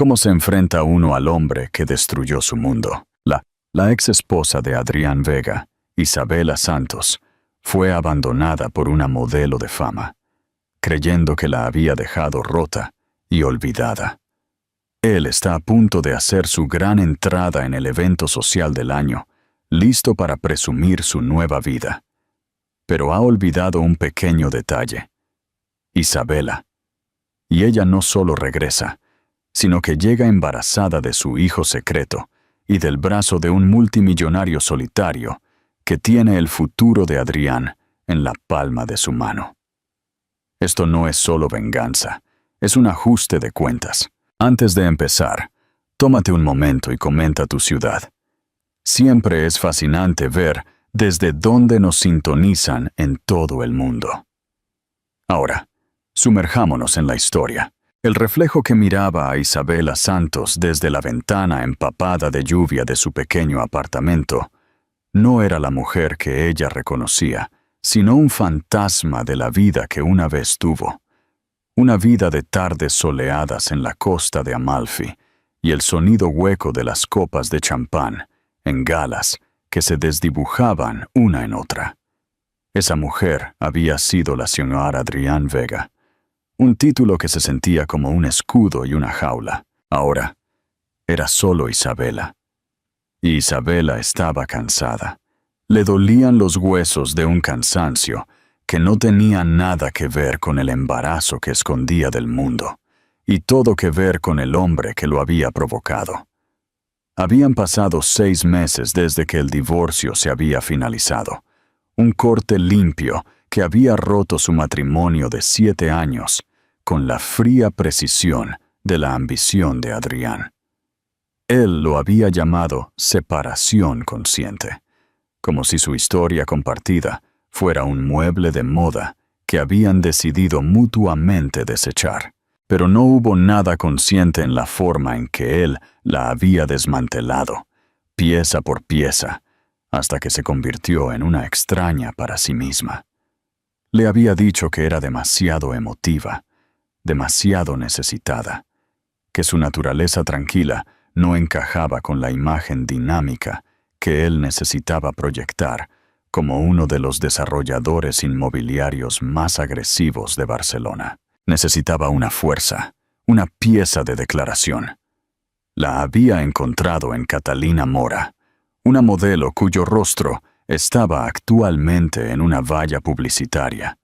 cómo se enfrenta uno al hombre que destruyó su mundo. La ex esposa de Adrián Vega, Isabela Santos, fue abandonada por una modelo de fama, creyendo que la había dejado rota y olvidada. Él está a punto de hacer su gran entrada en el evento social del año, listo para presumir su nueva vida. Pero ha olvidado un pequeño detalle: Isabela. Y ella no solo regresa, sino que llega embarazada de su hijo secreto y del brazo de un multimillonario solitario que tiene el futuro de Adrián en la palma de su mano. Esto no es solo venganza, es un ajuste de cuentas. Antes de empezar, tómate un momento y comenta tu ciudad. Siempre es fascinante ver desde dónde nos sintonizan en todo el mundo. Ahora, sumerjámonos en la historia. El reflejo que miraba a Isabela Santos desde la ventana empapada de lluvia de su pequeño apartamento no era la mujer que ella reconocía, sino un fantasma de la vida que una vez tuvo. Una vida de tardes soleadas en la costa de Amalfi y el sonido hueco de las copas de champán en galas que se desdibujaban una en otra. Esa mujer había sido la señora Adrián Vega, un título que se sentía como un escudo y una jaula. Ahora, era solo Isabela. Y Isabela estaba cansada. Le dolían los huesos de un cansancio que no tenía nada que ver con el embarazo que escondía del mundo, y todo que ver con el hombre que lo había provocado. Habían pasado 6 meses desde que el divorcio se había finalizado, un corte limpio que había roto su matrimonio de 7 años, con la fría precisión de la ambición de Adrián. Él lo había llamado separación consciente, como si su historia compartida fuera un mueble de moda que habían decidido mutuamente desechar. Pero no hubo nada consciente en la forma en que él la había desmantelado, pieza por pieza, hasta que se convirtió en una extraña para sí misma. Le había dicho que era demasiado emotiva, demasiado necesitada, que su naturaleza tranquila no encajaba con la imagen dinámica que él necesitaba proyectar como uno de los desarrolladores inmobiliarios más agresivos de Barcelona. Necesitaba una fuerza, una pieza de declaración. La había encontrado en Catalina Mora, una modelo cuyo rostro estaba actualmente en una valla publicitaria,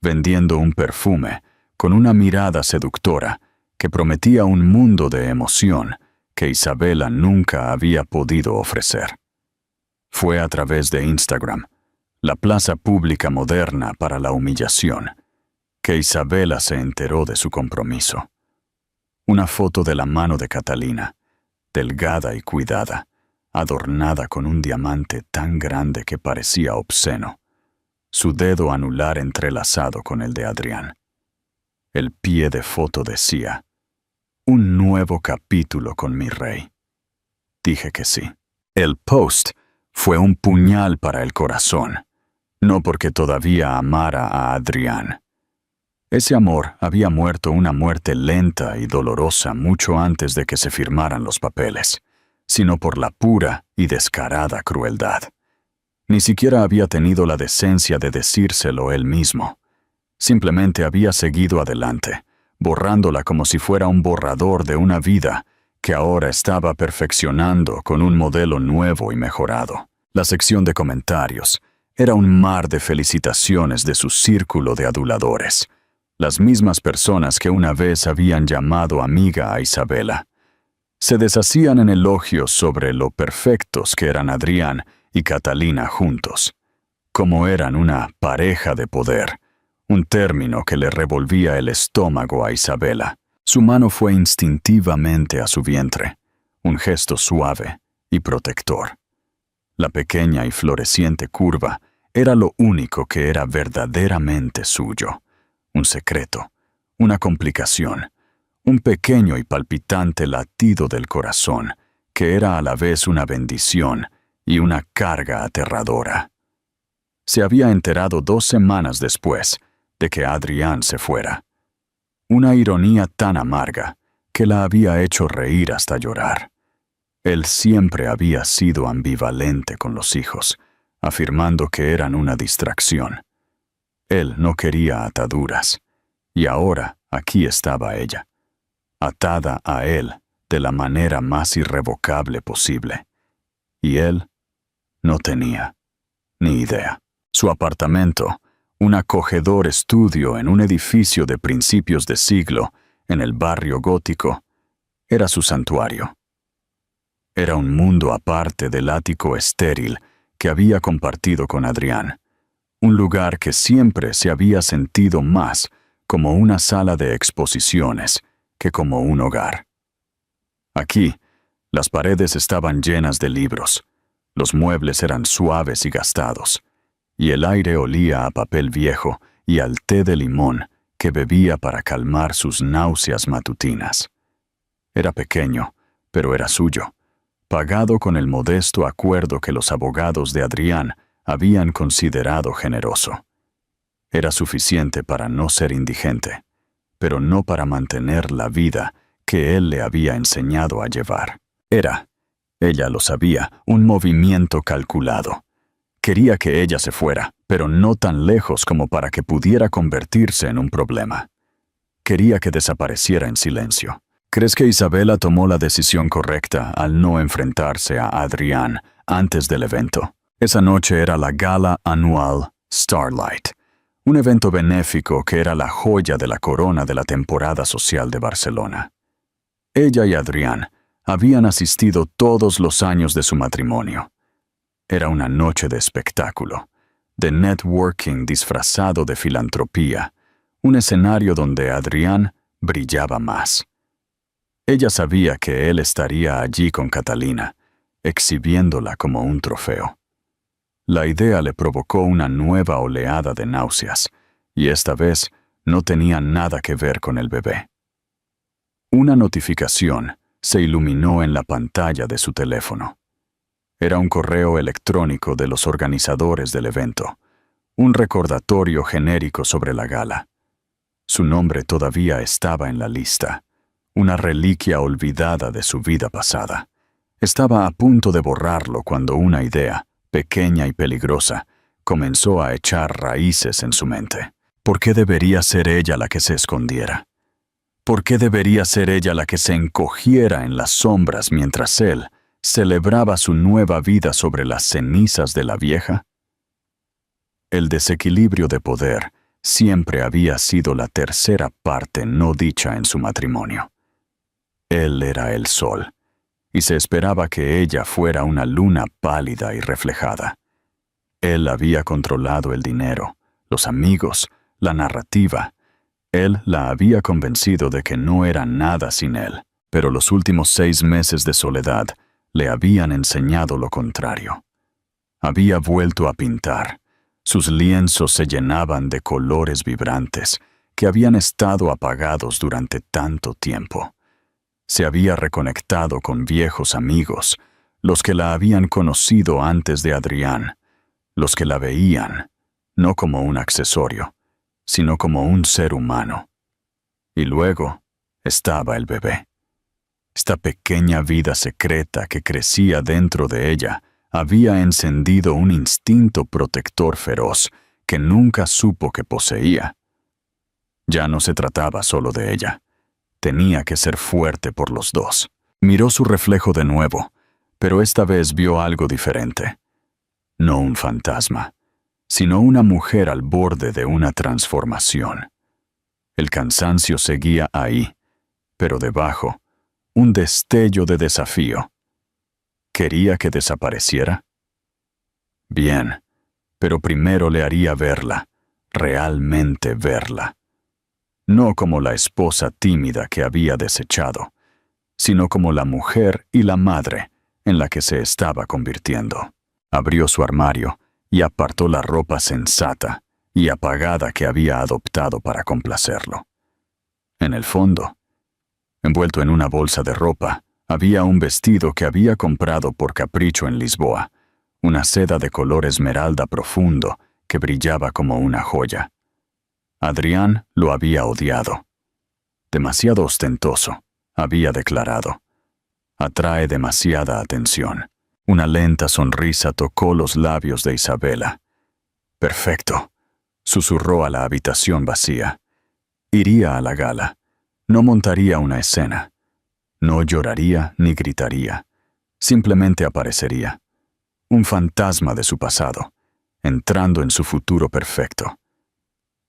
vendiendo un perfume con una mirada seductora que prometía un mundo de emoción que Isabela nunca había podido ofrecer. Fue a través de Instagram, la plaza pública moderna para la humillación, que Isabela se enteró de su compromiso. Una foto de la mano de Catalina, delgada y cuidada, adornada con un diamante tan grande que parecía obsceno, su dedo anular entrelazado con el de Adrián. El pie de foto decía: un nuevo capítulo con mi rey. Dije que sí. El post fue un puñal para el corazón, no porque todavía amara a Adrián. Ese amor había muerto una muerte lenta y dolorosa mucho antes de que se firmaran los papeles, sino por la pura y descarada crueldad. Ni siquiera había tenido la decencia de decírselo él mismo. Simplemente había seguido adelante, borrándola como si fuera un borrador de una vida que ahora estaba perfeccionando con un modelo nuevo y mejorado. La sección de comentarios era un mar de felicitaciones de su círculo de aduladores, las mismas personas que una vez habían llamado amiga a Isabela. Se deshacían en elogios sobre lo perfectos que eran Adrián y Catalina juntos, como eran una pareja de poder, un término que le revolvía el estómago a Isabela. Su mano fue instintivamente a su vientre, un gesto suave y protector. La pequeña y floreciente curva era lo único que era verdaderamente suyo, un secreto, una complicación, un pequeño y palpitante latido del corazón que era a la vez una bendición y una carga aterradora. Se había enterado 2 semanas después de que Adrián se fuera. Una ironía tan amarga que la había hecho reír hasta llorar. Él siempre había sido ambivalente con los hijos, afirmando que eran una distracción. Él no quería ataduras, y ahora aquí estaba ella, atada a él de la manera más irrevocable posible. Y él no tenía ni idea. Su apartamento, un acogedor estudio en un edificio de principios de siglo en el barrio gótico, era su santuario. Era un mundo aparte del ático estéril que había compartido con Adrián, un lugar que siempre se había sentido más como una sala de exposiciones que como un hogar. Aquí, las paredes estaban llenas de libros, los muebles eran suaves y gastados, y el aire olía a papel viejo y al té de limón que bebía para calmar sus náuseas matutinas. Era pequeño, pero era suyo, pagado con el modesto acuerdo que los abogados de Adrián habían considerado generoso. Era suficiente para no ser indigente, pero no para mantener la vida que él le había enseñado a llevar. Era, ella lo sabía, un movimiento calculado. Quería que ella se fuera, pero no tan lejos como para que pudiera convertirse en un problema. Quería que desapareciera en silencio. ¿Crees que Isabela tomó la decisión correcta al no enfrentarse a Adrián antes del evento? Esa noche era la gala anual Starlight, un evento benéfico que era la joya de la corona de la temporada social de Barcelona. Ella y Adrián habían asistido todos los años de su matrimonio. Era una noche de espectáculo, de networking disfrazado de filantropía, un escenario donde Adrián brillaba más. Ella sabía que él estaría allí con Catalina, exhibiéndola como un trofeo. La idea le provocó una nueva oleada de náuseas, y esta vez no tenía nada que ver con el bebé. Una notificación se iluminó en la pantalla de su teléfono. Era un correo electrónico de los organizadores del evento, un recordatorio genérico sobre la gala. Su nombre todavía estaba en la lista, una reliquia olvidada de su vida pasada. Estaba a punto de borrarlo cuando una idea, pequeña y peligrosa, comenzó a echar raíces en su mente. ¿Por qué debería ser ella la que se escondiera? ¿Por qué debería ser ella la que se encogiera en las sombras mientras él celebraba su nueva vida sobre las cenizas de la vieja? El desequilibrio de poder siempre había sido la tercera parte no dicha en su matrimonio. Él era el sol, y se esperaba que ella fuera una luna pálida y reflejada. Él había controlado el dinero, los amigos, la narrativa. Él la había convencido de que no era nada sin él, pero los últimos 6 meses de soledad le habían enseñado lo contrario. Había vuelto a pintar. Sus lienzos se llenaban de colores vibrantes que habían estado apagados durante tanto tiempo. Se había reconectado con viejos amigos, los que la habían conocido antes de Adrián, los que la veían, no como un accesorio, sino como un ser humano. Y luego estaba el bebé. Esta pequeña vida secreta que crecía dentro de ella había encendido un instinto protector feroz que nunca supo que poseía. Ya no se trataba solo de ella. Tenía que ser fuerte por los dos. Miró su reflejo de nuevo, pero esta vez vio algo diferente. No un fantasma, sino una mujer al borde de una transformación. El cansancio seguía ahí, pero debajo, un destello de desafío. ¿Quería que desapareciera? Bien, pero primero le haría verla, realmente verla. No como la esposa tímida que había desechado, sino como la mujer y la madre en la que se estaba convirtiendo. Abrió su armario y apartó la ropa sensata y apagada que había adoptado para complacerlo. En el fondo, envuelto en una bolsa de ropa, había un vestido que había comprado por capricho en Lisboa, una seda de color esmeralda profundo que brillaba como una joya. Adrián lo había odiado. Demasiado ostentoso, había declarado. Atrae demasiada atención. Una lenta sonrisa tocó los labios de Isabela. Perfecto, susurró a la habitación vacía. Iría a la gala. No montaría una escena. No lloraría ni gritaría. Simplemente aparecería. Un fantasma de su pasado, entrando en su futuro perfecto.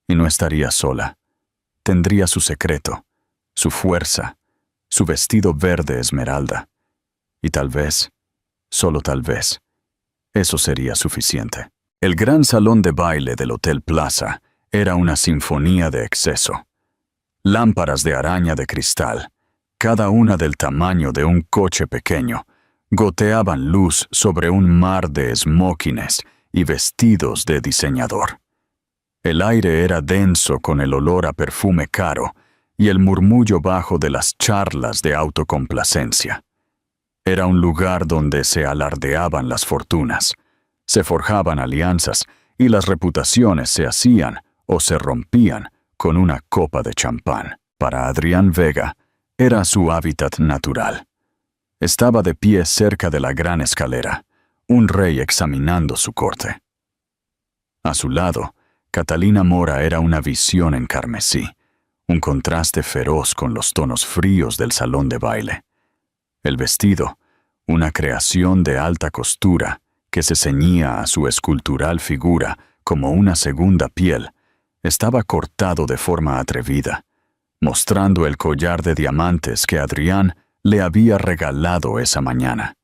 Y no estaría sola. Tendría su secreto, su fuerza, su vestido verde esmeralda. Y tal vez, solo tal vez, eso sería suficiente. El gran salón de baile del Hotel Plaza era una sinfonía de exceso. Lámparas de araña de cristal, cada una del tamaño de un coche pequeño, goteaban luz sobre un mar de esmóquines y vestidos de diseñador. El aire era denso con el olor a perfume caro y el murmullo bajo de las charlas de autocomplacencia. Era un lugar donde se alardeaban las fortunas, se forjaban alianzas y las reputaciones se hacían o se rompían con una copa de champán. Para Adrián Vega, era su hábitat natural. Estaba de pie cerca de la gran escalera, un rey examinando su corte. A su lado, Catalina Mora era una visión en carmesí, un contraste feroz con los tonos fríos del salón de baile. El vestido, una creación de alta costura que se ceñía a su escultural figura como una segunda piel, estaba cortado de forma atrevida, mostrando el collar de diamantes que Adrián le había regalado esa mañana.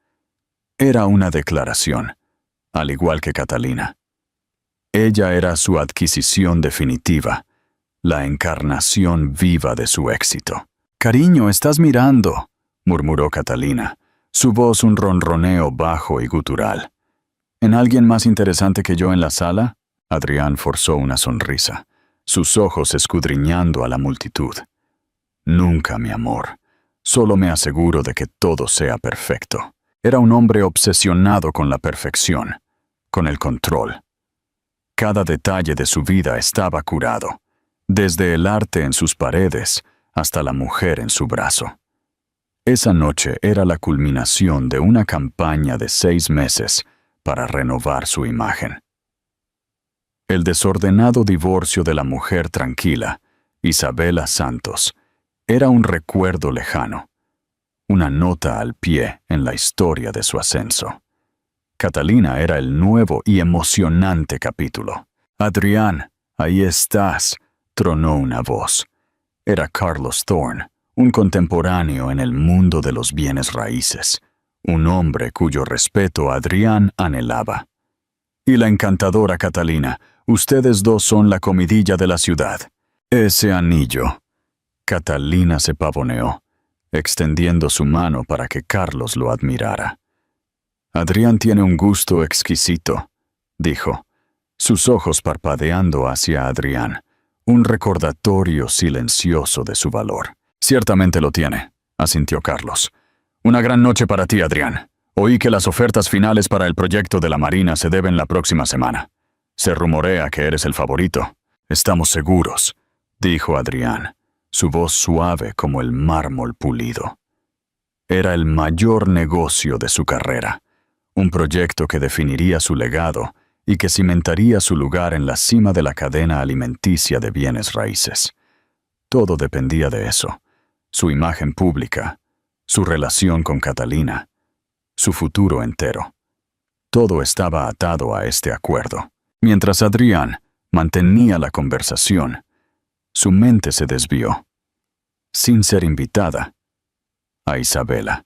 Era una declaración, al igual que Catalina. Ella era su adquisición definitiva, la encarnación viva de su éxito. «Cariño, estás mirando», murmuró Catalina, su voz un ronroneo bajo y gutural. ¿En alguien más interesante que yo en la sala? Adrián forzó una sonrisa, sus ojos escudriñando a la multitud. Nunca, mi amor. Solo me aseguro de que todo sea perfecto. Era un hombre obsesionado con la perfección, con el control. Cada detalle de su vida estaba curado, desde el arte en sus paredes hasta la mujer en su brazo. Esa noche era la culminación de una campaña de 6 meses para renovar su imagen. El desordenado divorcio de la mujer tranquila, Isabela Santos, era un recuerdo lejano, una nota al pie en la historia de su ascenso. Catalina era el nuevo y emocionante capítulo. «Adrián, ahí estás», tronó una voz. Era Carlos Thorne, un contemporáneo en el mundo de los bienes raíces, un hombre cuyo respeto Adrián anhelaba. «Y la encantadora Catalina, ustedes dos son la comidilla de la ciudad. Ese anillo». Catalina se pavoneó, extendiendo su mano para que Carlos lo admirara. «Adrián tiene un gusto exquisito», dijo, sus ojos parpadeando hacia Adrián, un recordatorio silencioso de su valor. «Ciertamente lo tiene», asintió Carlos. «Una gran noche para ti, Adrián. Oí que las ofertas finales para el proyecto de la Marina se deben la próxima semana. Se rumorea que eres el favorito». «Estamos seguros», dijo Adrián, su voz suave como el mármol pulido. Era el mayor negocio de su carrera, un proyecto que definiría su legado y que cimentaría su lugar en la cima de la cadena alimenticia de bienes raíces. Todo dependía de eso, su imagen pública, su relación con Catalina, su futuro entero. Todo estaba atado a este acuerdo. Mientras Adrián mantenía la conversación, su mente se desvió, sin ser invitada, a Isabela.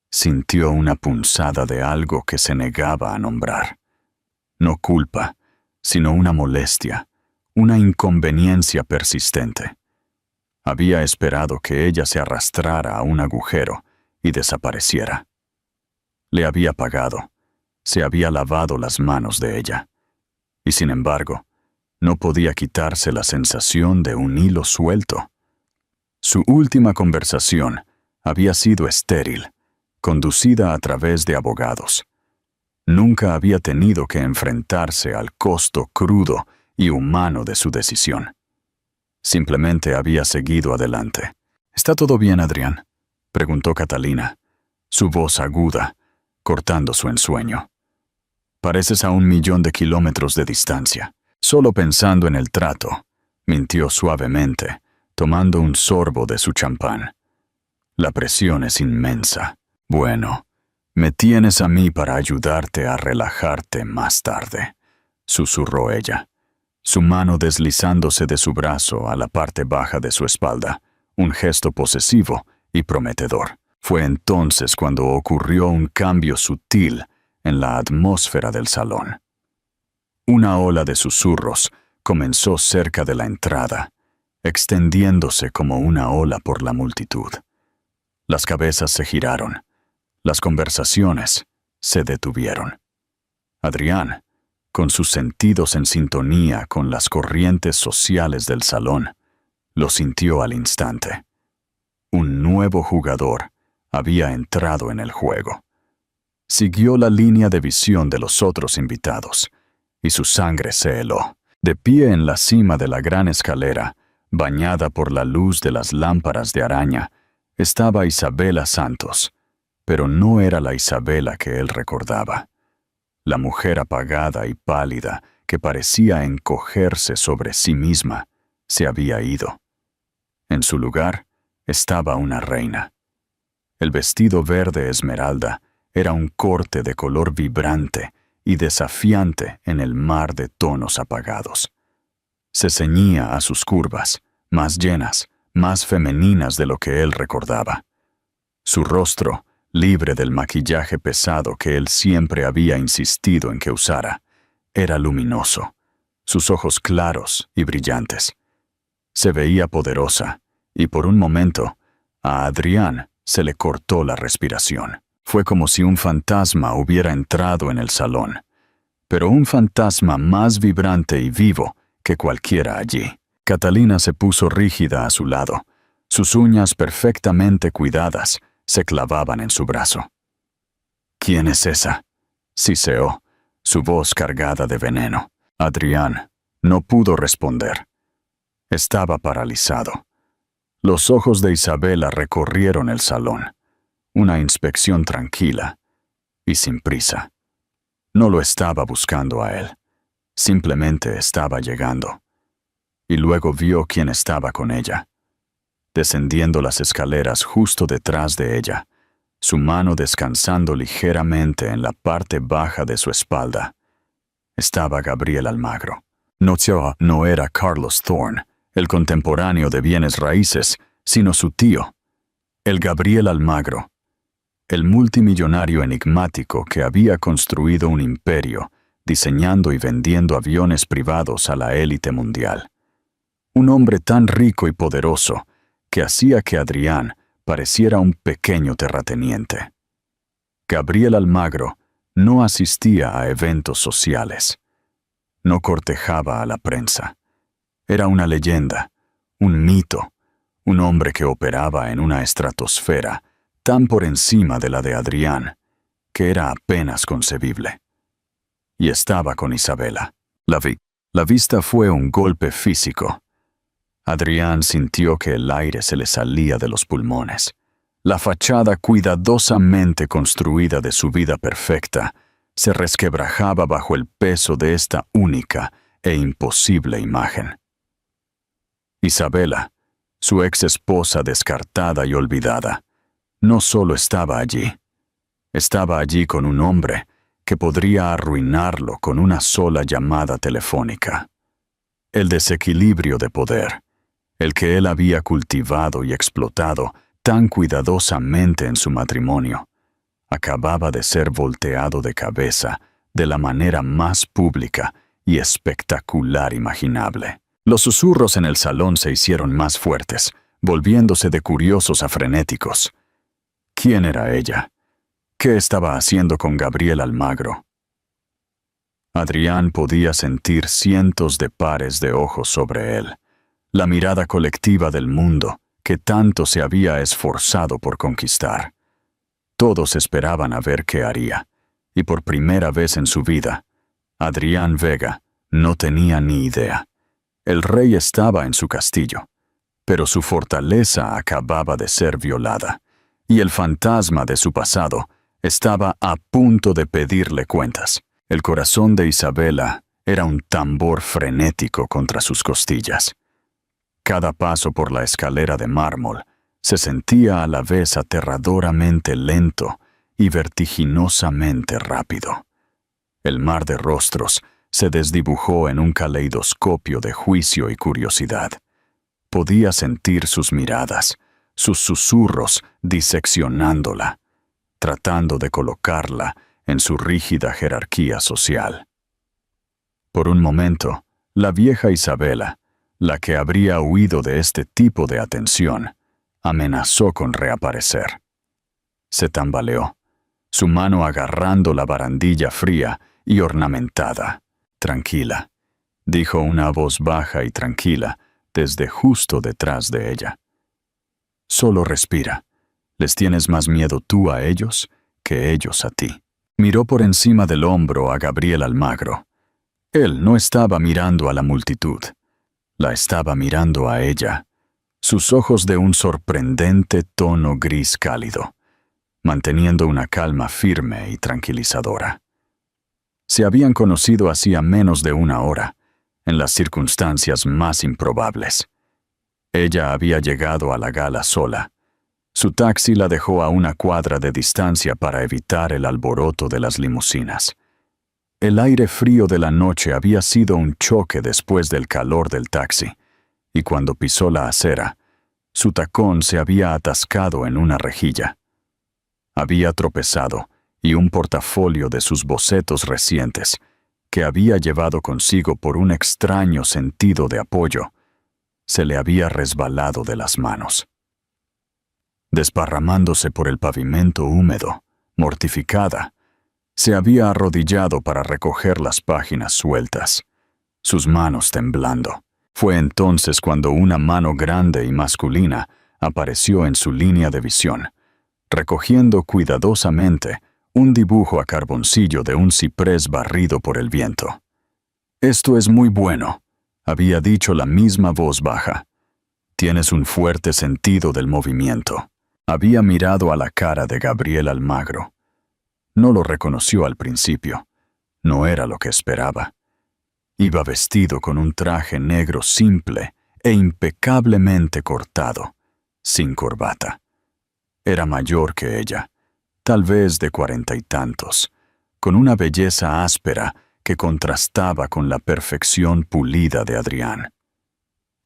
Sintió una punzada de algo que se negaba a nombrar. No culpa, sino una molestia, una inconveniencia persistente. Había esperado que ella se arrastrara a un agujero y desapareciera. Le había pagado, se había lavado las manos de ella. Y sin embargo, no podía quitarse la sensación de un hilo suelto. Su última conversación había sido estéril, conducida a través de abogados. Nunca había tenido que enfrentarse al costo crudo y humano de su decisión. Simplemente había seguido adelante. «Está todo bien, Adrián», preguntó Catalina, su voz aguda, cortando su ensueño. Pareces a 1.000.000 de kilómetros de distancia. Solo pensando en el trato, mintió suavemente, tomando un sorbo de su champán. La presión es inmensa. Bueno, me tienes a mí para ayudarte a relajarte más tarde, susurró ella, su mano deslizándose de su brazo a la parte baja de su espalda, un gesto posesivo y prometedor. Fue entonces cuando ocurrió un cambio sutil en la atmósfera del salón. Una ola de susurros comenzó cerca de la entrada, extendiéndose como una ola por la multitud. Las cabezas se giraron. Las conversaciones se detuvieron. Adrián, con sus sentidos en sintonía con las corrientes sociales del salón, lo sintió al instante. Un nuevo jugador había entrado en el juego. Siguió la línea de visión de los otros invitados, y su sangre se heló. De pie en la cima de la gran escalera, bañada por la luz de las lámparas de araña, estaba Isabela Santos, pero no era la Isabela que él recordaba. La mujer apagada y pálida, que parecía encogerse sobre sí misma, se había ido. En su lugar estaba una reina. El vestido verde esmeralda era un corte de color vibrante y desafiante en el mar de tonos apagados. Se ceñía a sus curvas, más llenas, más femeninas de lo que él recordaba. Su rostro, libre del maquillaje pesado que él siempre había insistido en que usara, era luminoso, sus ojos claros y brillantes. Se veía poderosa, y por un momento, a Adrián se le cortó la respiración. Fue como si un fantasma hubiera entrado en el salón, pero un fantasma más vibrante y vivo que cualquiera allí. Catalina se puso rígida a su lado. Sus uñas perfectamente cuidadas se clavaban en su brazo. ¿Quién es esa?, siseó, su voz cargada de veneno. Adrián no pudo responder. Estaba paralizado. Los ojos de Isabela recorrieron el salón. Una inspección tranquila y sin prisa. No lo estaba buscando a él. Simplemente estaba llegando. Y luego vio quién estaba con ella. Descendiendo las escaleras justo detrás de ella, su mano descansando ligeramente en la parte baja de su espalda, estaba Gabriel Almagro. No era Carlos Thorne, el contemporáneo de bienes raíces, sino su tío, el Gabriel Almagro, el multimillonario enigmático que había construido un imperio, diseñando y vendiendo aviones privados a la élite mundial. Un hombre tan rico y poderoso que hacía que Adrián pareciera un pequeño terrateniente. Gabriel Almagro no asistía a eventos sociales. No cortejaba a la prensa. Era una leyenda, un mito, un hombre que operaba en una estratosfera tan por encima de la de Adrián, que era apenas concebible. Y estaba con Isabela. La vista fue un golpe físico. Adrián sintió que el aire se le salía de los pulmones. La fachada cuidadosamente construida de su vida perfecta se resquebrajaba bajo el peso de esta única e imposible imagen. Isabela, su ex esposa descartada y olvidada, no solo estaba allí con un hombre que podría arruinarlo con una sola llamada telefónica. El desequilibrio de poder, el que él había cultivado y explotado tan cuidadosamente en su matrimonio, acababa de ser volteado de cabeza de la manera más pública y espectacular imaginable. Los susurros en el salón se hicieron más fuertes, volviéndose de curiosos a frenéticos. ¿Quién era ella? ¿Qué estaba haciendo con Gabriel Almagro? Adrián podía sentir cientos de pares de ojos sobre él, la mirada colectiva del mundo que tanto se había esforzado por conquistar. Todos esperaban a ver qué haría, y por primera vez en su vida, Adrián Vega no tenía ni idea. El rey estaba en su castillo, pero su fortaleza acababa de ser violada. y el fantasma de su pasado estaba a punto de pedirle cuentas. El corazón de Isabela era un tambor frenético contra sus costillas. Cada paso por la escalera de mármol se sentía a la vez aterradoramente lento y vertiginosamente rápido. El mar de rostros se desdibujó en un caleidoscopio de juicio y curiosidad. Podía sentir sus miradas, sus susurros diseccionándola, tratando de colocarla en su rígida jerarquía social. Por un momento, la vieja Isabela, la que habría huido de este tipo de atención, amenazó con reaparecer. Se tambaleó, su mano agarrando la barandilla fría y ornamentada. «Tranquila», dijo una voz baja y tranquila desde justo detrás de ella. «Solo respira. Les tienes más miedo tú a ellos que ellos a ti». Miró por encima del hombro a Gabriel Almagro. Él no estaba mirando a la multitud. La estaba mirando a ella, sus ojos de un sorprendente tono gris cálido, manteniendo una calma firme y tranquilizadora. Se habían conocido hacía menos de una hora, en las circunstancias más improbables. Ella había llegado a la gala sola. Su taxi la dejó a una cuadra de distancia para evitar el alboroto de las limusinas. El aire frío de la noche había sido un choque después del calor del taxi, y cuando pisó la acera, su tacón se había atascado en una rejilla. Había tropezado, y un portafolio de sus bocetos recientes, que había llevado consigo por un extraño sentido de apoyo, se le había resbalado de las manos. Desparramándose por el pavimento húmedo, mortificada, se había arrodillado para recoger las páginas sueltas, sus manos temblando. Fue entonces cuando una mano grande y masculina apareció en su línea de visión, recogiendo cuidadosamente un dibujo a carboncillo de un ciprés barrido por el viento. «Esto es muy bueno», había dicho la misma voz baja. «Tienes un fuerte sentido del movimiento». Había mirado a la cara de Gabriel Almagro. No lo reconoció al principio. No era lo que esperaba. Iba vestido con un traje negro simple e impecablemente cortado, sin corbata. Era mayor que ella, tal vez de 40 y tantos, con una belleza áspera que contrastaba con la perfección pulida de Adrián.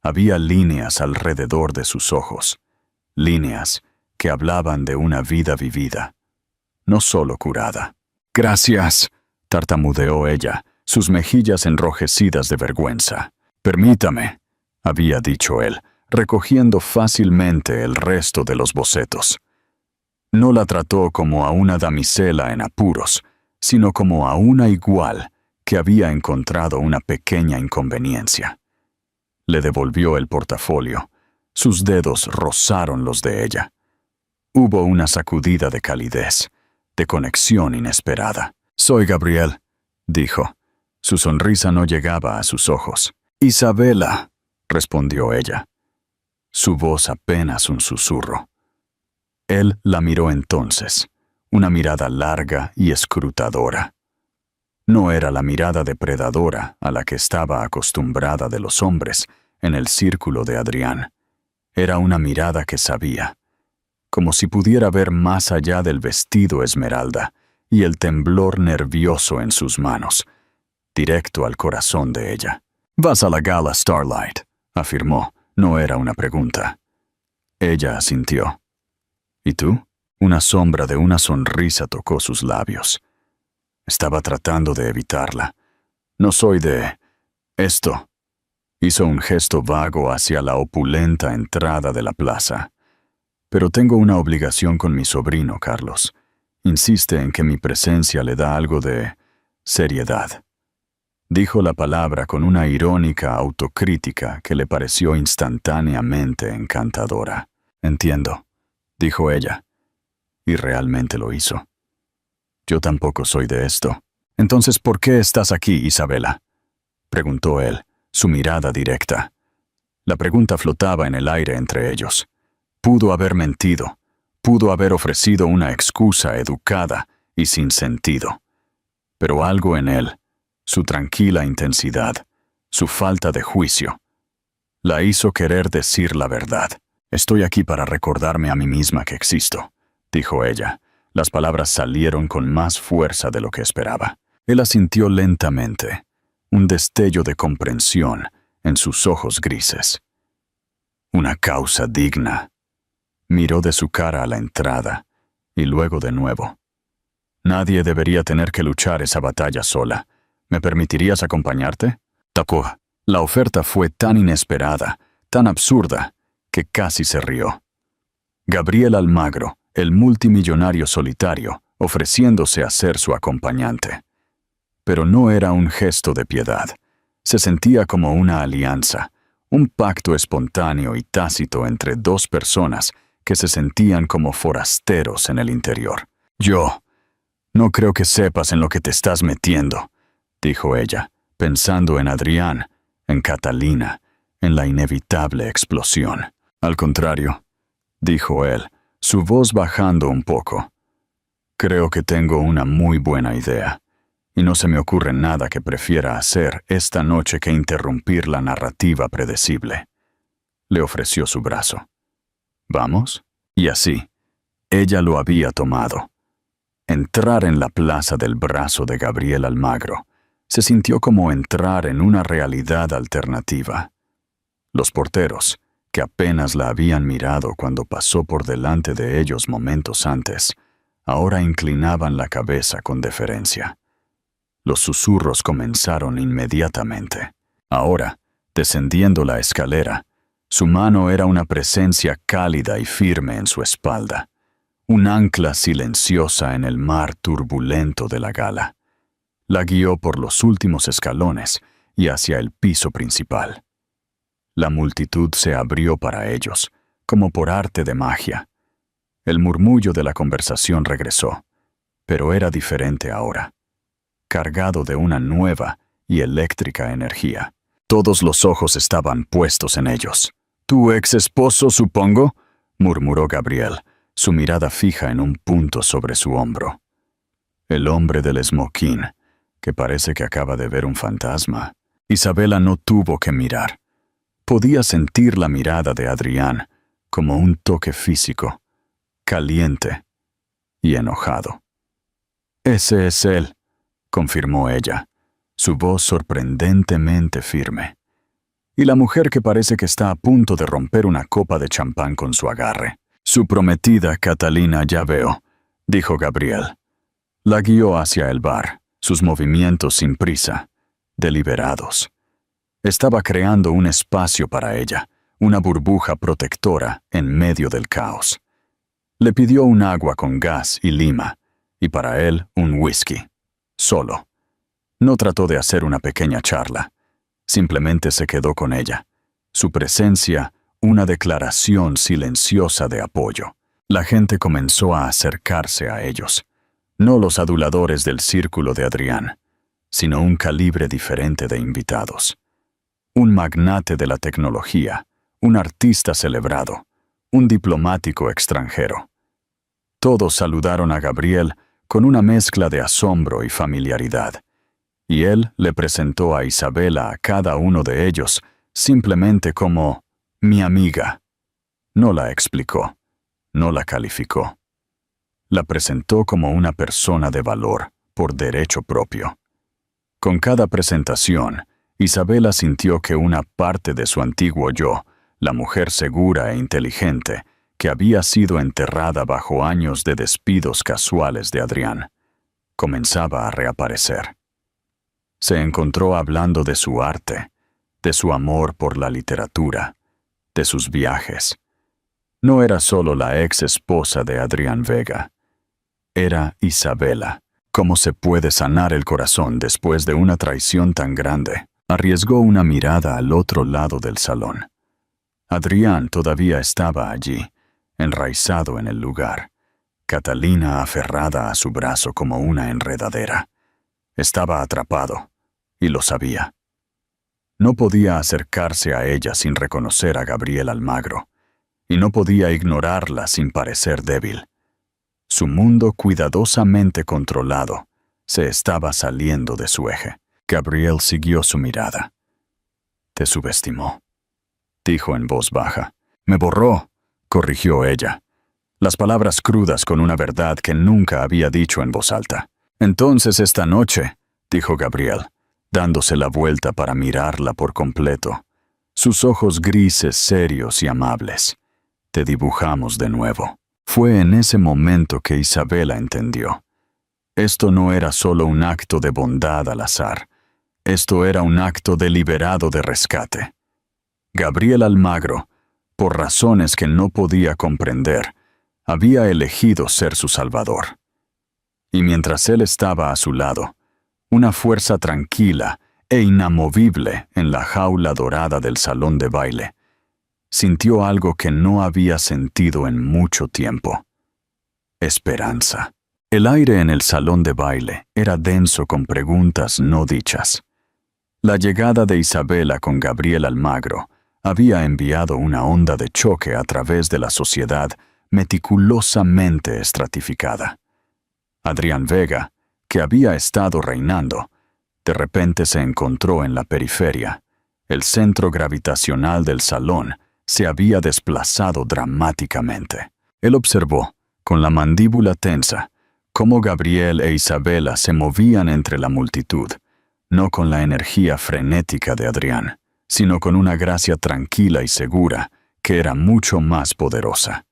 Había líneas alrededor de sus ojos, líneas que hablaban de una vida vivida, no solo curada. «Gracias», tartamudeó ella, sus mejillas enrojecidas de vergüenza. «Permítame», había dicho él, recogiendo fácilmente el resto de los bocetos. No la trató como a una damisela en apuros, sino como a una igual que había encontrado una pequeña inconveniencia. Le devolvió el portafolio. Sus dedos rozaron los de ella. Hubo una sacudida de calidez, de conexión inesperada. «Soy Gabriel», dijo. Su sonrisa no llegaba a sus ojos. «Isabela», respondió ella. Su voz apenas un susurro. Él la miró entonces, una mirada larga y escrutadora. No era la mirada depredadora a la que estaba acostumbrada de los hombres en el círculo de Adrián. Era una mirada que sabía, como si pudiera ver más allá del vestido esmeralda y el temblor nervioso en sus manos, directo al corazón de ella. «Vas a la gala Starlight», afirmó. No era una pregunta. Ella asintió. «¿Y tú?» Una sombra de una sonrisa tocó sus labios. Estaba tratando de evitarla. «No soy de... esto». Hizo un gesto vago hacia la opulenta entrada de la plaza. «Pero tengo una obligación con mi sobrino, Carlos. Insiste en que mi presencia le da algo de... seriedad». Dijo la palabra con una irónica autocrítica que le pareció instantáneamente encantadora. «Entiendo», dijo ella. Y realmente lo hizo. «Yo tampoco soy de esto». «Entonces, ¿por qué estás aquí, Isabela?», preguntó él, su mirada directa. La pregunta flotaba en el aire entre ellos. Pudo haber mentido. Pudo haber ofrecido una excusa educada y sin sentido. Pero algo en él, su tranquila intensidad, su falta de juicio, la hizo querer decir la verdad. «Estoy aquí para recordarme a mí misma que existo», dijo ella. Las palabras salieron con más fuerza de lo que esperaba. Él asintió lentamente, un destello de comprensión en sus ojos grises. «Una causa digna». Miró de su cara a la entrada y luego de nuevo. «Nadie debería tener que luchar esa batalla sola. ¿Me permitirías acompañarte?» Tapó. La oferta fue tan inesperada, tan absurda, que casi se rió. Gabriel Almagro, el multimillonario solitario, ofreciéndose a ser su acompañante. Pero no era un gesto de piedad. Se sentía como una alianza, un pacto espontáneo y tácito entre dos personas que se sentían como forasteros en el interior. «Yo no creo que sepas en lo que te estás metiendo», dijo ella, pensando en Adrián, en Catalina, en la inevitable explosión. «Al contrario», dijo él, su voz bajando un poco. «Creo que tengo una muy buena idea, y no se me ocurre nada que prefiera hacer esta noche que interrumpir la narrativa predecible». Le ofreció su brazo. «¿Vamos?» Y así, ella lo había tomado. Entrar en la plaza del brazo de Gabriel Almagro se sintió como entrar en una realidad alternativa. Los porteros, que apenas la habían mirado cuando pasó por delante de ellos momentos antes, ahora inclinaban la cabeza con deferencia. Los susurros comenzaron inmediatamente. Ahora, descendiendo la escalera, su mano era una presencia cálida y firme en su espalda, un ancla silenciosa en el mar turbulento de la gala. La guió por los últimos escalones y hacia el piso principal. La multitud se abrió para ellos, como por arte de magia. El murmullo de la conversación regresó, pero era diferente ahora, cargado de una nueva y eléctrica energía. Todos los ojos estaban puestos en ellos. «¿Tu ex esposo, supongo?», murmuró Gabriel, su mirada fija en un punto sobre su hombro. El hombre del esmoquín, que parece que acaba de ver un fantasma. Isabela no tuvo que mirar. Podía sentir la mirada de Adrián como un toque físico, caliente y enojado. «Ese es él», confirmó ella, su voz sorprendentemente firme. «Y la mujer que parece que está a punto de romper una copa de champán con su agarre. Su prometida, Catalina, ya veo», dijo Gabriel. La guió hacia el bar, sus movimientos sin prisa, deliberados. Estaba creando un espacio para ella, una burbuja protectora en medio del caos. Le pidió un agua con gas y lima, y para él un whisky. Solo. No trató de hacer una pequeña charla. Simplemente se quedó con ella. Su presencia, una declaración silenciosa de apoyo. La gente comenzó a acercarse a ellos. No los aduladores del círculo de Adrián, sino un calibre diferente de invitados. Un magnate de la tecnología, un artista celebrado, un diplomático extranjero. Todos saludaron a Gabriel con una mezcla de asombro y familiaridad, y él le presentó a Isabela a cada uno de ellos simplemente como «mi amiga». No la explicó, no la calificó. La presentó como una persona de valor, por derecho propio. Con cada presentación, Isabela sintió que una parte de su antiguo yo, la mujer segura e inteligente, que había sido enterrada bajo años de despidos casuales de Adrián, comenzaba a reaparecer. Se encontró hablando de su arte, de su amor por la literatura, de sus viajes. No era solo la ex esposa de Adrián Vega. Era Isabela. ¿Cómo se puede sanar el corazón después de una traición tan grande? Arriesgó una mirada al otro lado del salón. Adrián todavía estaba allí, enraizado en el lugar. Catalina aferrada a su brazo como una enredadera. Estaba atrapado, y lo sabía. No podía acercarse a ella sin reconocer a Gabriel Almagro, y no podía ignorarla sin parecer débil. Su mundo cuidadosamente controlado se estaba saliendo de su eje. Gabriel siguió su mirada. «Te subestimó», dijo en voz baja. «Me borró», corrigió ella. Las palabras crudas con una verdad que nunca había dicho en voz alta. «Entonces esta noche», dijo Gabriel, dándose la vuelta para mirarla por completo. Sus ojos grises, serios y amables. «Te dibujamos de nuevo». Fue en ese momento que Isabela entendió. Esto no era solo un acto de bondad al azar. Esto era un acto deliberado de rescate. Gabriel Almagro, por razones que no podía comprender, había elegido ser su salvador. Y mientras él estaba a su lado, una fuerza tranquila e inamovible en la jaula dorada del salón de baile, sintió algo que no había sentido en mucho tiempo. Esperanza. El aire en el salón de baile era denso con preguntas no dichas. La llegada de Isabela con Gabriel Almagro había enviado una onda de choque a través de la sociedad meticulosamente estratificada. Adrián Vega, que había estado reinando, de repente se encontró en la periferia. El centro gravitacional del salón se había desplazado dramáticamente. Él observó, con la mandíbula tensa, cómo Gabriel e Isabela se movían entre la multitud, no con la energía frenética de Adrián, sino con una gracia tranquila y segura que era mucho más poderosa.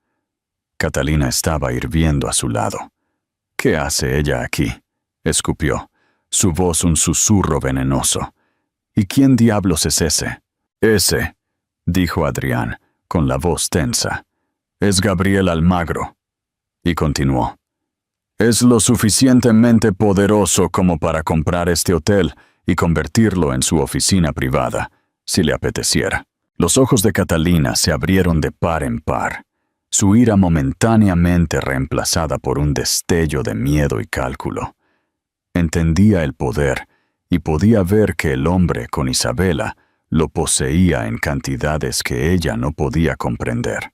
Catalina estaba hirviendo a su lado. «¿Qué hace ella aquí?», escupió, su voz un susurro venenoso. «¿Y quién diablos es ese?» «Ese», dijo Adrián, con la voz tensa, «es Gabriel Almagro». Y continuó. «Es lo suficientemente poderoso como para comprar este hotel y convertirlo en su oficina privada, si le apeteciera». Los ojos de Catalina se abrieron de par en par, su ira momentáneamente reemplazada por un destello de miedo y cálculo. Entendía el poder y podía ver que el hombre con Isabela lo poseía en cantidades que ella no podía comprender.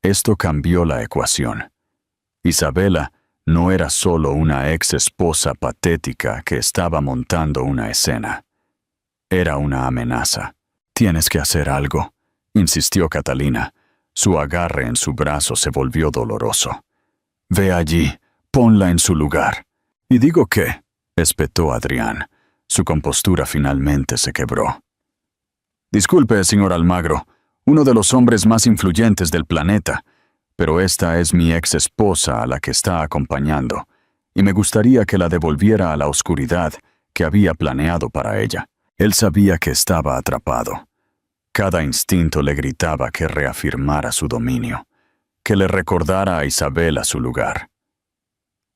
Esto cambió la ecuación. Isabela no era solo una ex esposa patética que estaba montando una escena. Era una amenaza. «Tienes que hacer algo», insistió Catalina. Su agarre en su brazo se volvió doloroso. «Ve allí, ponla en su lugar». «¿Y digo qué?», espetó Adrián. Su compostura finalmente se quebró. «Disculpe, señor Almagro, uno de los hombres más influyentes del planeta, pero esta es mi ex esposa a la que está acompañando, y me gustaría que la devolviera a la oscuridad que había planeado para ella». Él sabía que estaba atrapado. Cada instinto le gritaba que reafirmara su dominio, que le recordara a Isabela su lugar.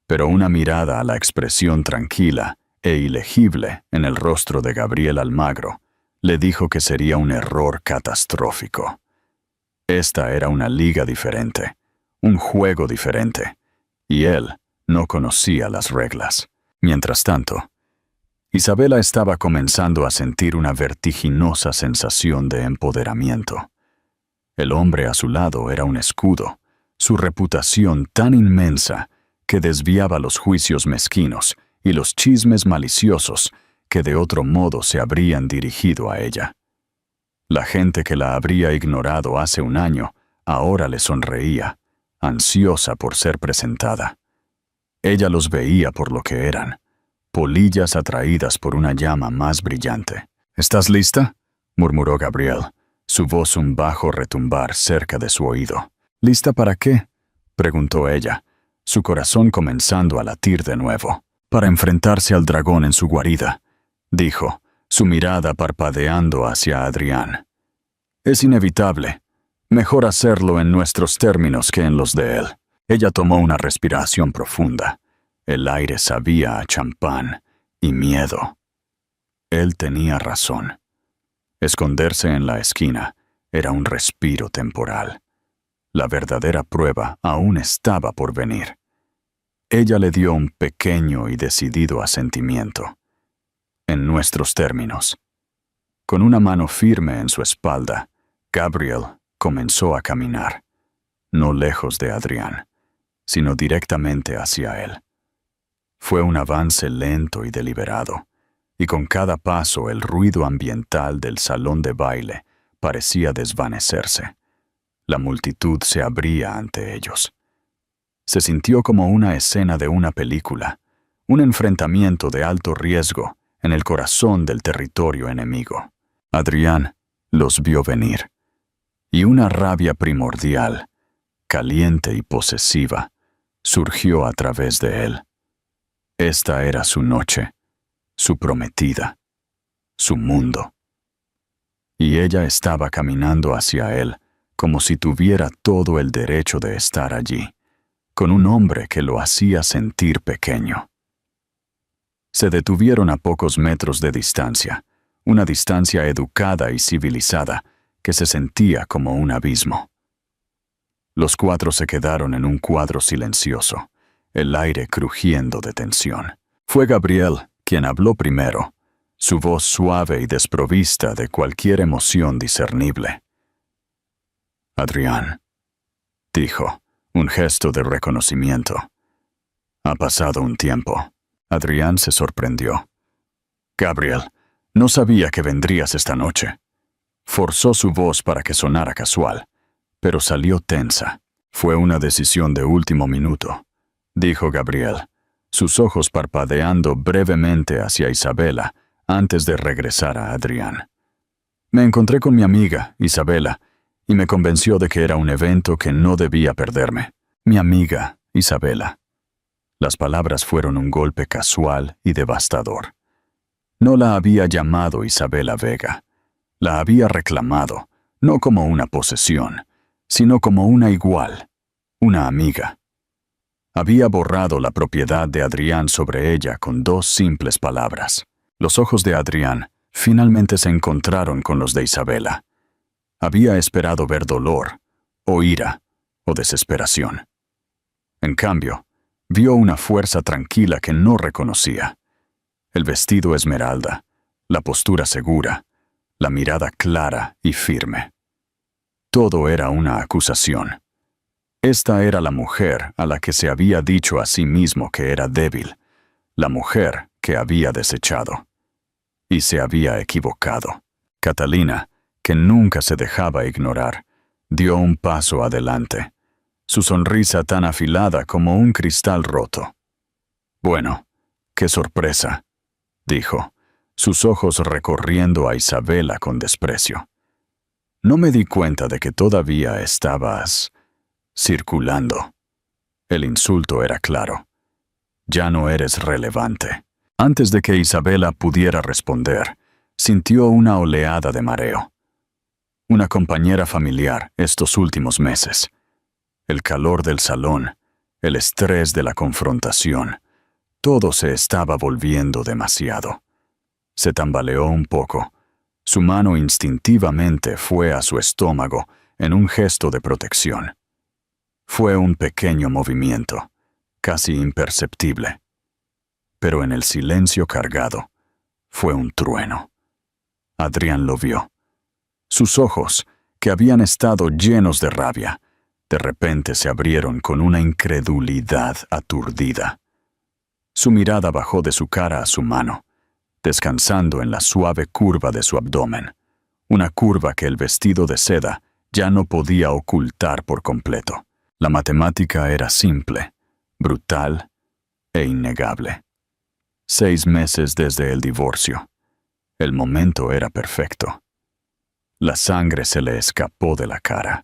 Pero una mirada a la expresión tranquila e ilegible en el rostro de Gabriel Almagro le dijo que sería un error catastrófico. Esta era una liga diferente, un juego diferente, y él no conocía las reglas. Mientras tanto, Isabela estaba comenzando a sentir una vertiginosa sensación de empoderamiento. El hombre a su lado era un escudo, su reputación tan inmensa que desviaba los juicios mezquinos y los chismes maliciosos que de otro modo se habrían dirigido a ella. La gente que la habría ignorado hace un año ahora le sonreía, ansiosa por ser presentada. Ella los veía por lo que eran, polillas atraídas por una llama más brillante. «¿Estás lista?», murmuró Gabriel, su voz un bajo retumbar cerca de su oído. «¿Lista para qué?», preguntó ella, su corazón comenzando a latir de nuevo. «Para enfrentarse al dragón en su guarida», dijo, su mirada parpadeando hacia Adrián. «Es inevitable. Mejor hacerlo en nuestros términos que en los de él». Ella tomó una respiración profunda. El aire sabía a champán y miedo. Él tenía razón. Esconderse en la esquina era un respiro temporal. La verdadera prueba aún estaba por venir. Ella le dio un pequeño y decidido asentimiento. «En nuestros términos». Con una mano firme en su espalda, Gabriel comenzó a caminar, no lejos de Adrián, sino directamente hacia él. Fue un avance lento y deliberado, y con cada paso el ruido ambiental del salón de baile parecía desvanecerse. La multitud se abría ante ellos. Se sintió como una escena de una película, un enfrentamiento de alto riesgo en el corazón del territorio enemigo. Adrián los vio venir, y una rabia primordial, caliente y posesiva, surgió a través de él. Esta era su noche, su prometida, su mundo. Y ella estaba caminando hacia él como si tuviera todo el derecho de estar allí, con un hombre que lo hacía sentir pequeño. Se detuvieron a pocos metros de distancia, una distancia educada y civilizada que se sentía como un abismo. Los cuatro se quedaron en un cuadro silencioso, el aire crujiendo de tensión. Fue Gabriel quien habló primero, su voz suave y desprovista de cualquier emoción discernible. «Adrián», dijo, un gesto de reconocimiento. «Ha pasado un tiempo». Adrián se sorprendió. «Gabriel, no sabía que vendrías esta noche». Forzó su voz para que sonara casual, pero salió tensa. «Fue una decisión de último minuto», dijo Gabriel, sus ojos parpadeando brevemente hacia Isabela antes de regresar a Adrián. «Me encontré con mi amiga, Isabela, y me convenció de que era un evento que no debía perderme. Mi amiga, Isabela». Las palabras fueron un golpe casual y devastador. No la había llamado Isabela Vega. La había reclamado, no como una posesión, sino como una igual, una amiga. Había borrado la propiedad de Adrián sobre ella con dos simples palabras. Los ojos de Adrián finalmente se encontraron con los de Isabela. Había esperado ver dolor, o ira, o desesperación. En cambio, vio una fuerza tranquila que no reconocía. El vestido esmeralda, la postura segura, la mirada clara y firme. Todo era una acusación. Esta era la mujer a la que se había dicho a sí mismo que era débil, la mujer que había desechado. Y se había equivocado. Catalina, que nunca se dejaba ignorar, dio un paso adelante, su sonrisa tan afilada como un cristal roto. «Bueno, qué sorpresa», dijo, sus ojos recorriendo a Isabela con desprecio. «No me di cuenta de que todavía estabas circulando». El insulto era claro. «Ya no eres relevante». Antes de que Isabela pudiera responder, sintió una oleada de mareo. Una compañera familiar estos últimos meses. El calor del salón, el estrés de la confrontación, todo se estaba volviendo demasiado. Se tambaleó un poco. Su mano instintivamente fue a su estómago en un gesto de protección. Fue un pequeño movimiento, casi imperceptible. Pero en el silencio cargado, fue un trueno. Adrián lo vio. Sus ojos, que habían estado llenos de rabia, de repente se abrieron con una incredulidad aturdida. Su mirada bajó de su cara a su mano, descansando en la suave curva de su abdomen, una curva que el vestido de seda ya no podía ocultar por completo. La matemática era simple, brutal e innegable. 6 meses desde el divorcio. El momento era perfecto. La sangre se le escapó de la cara.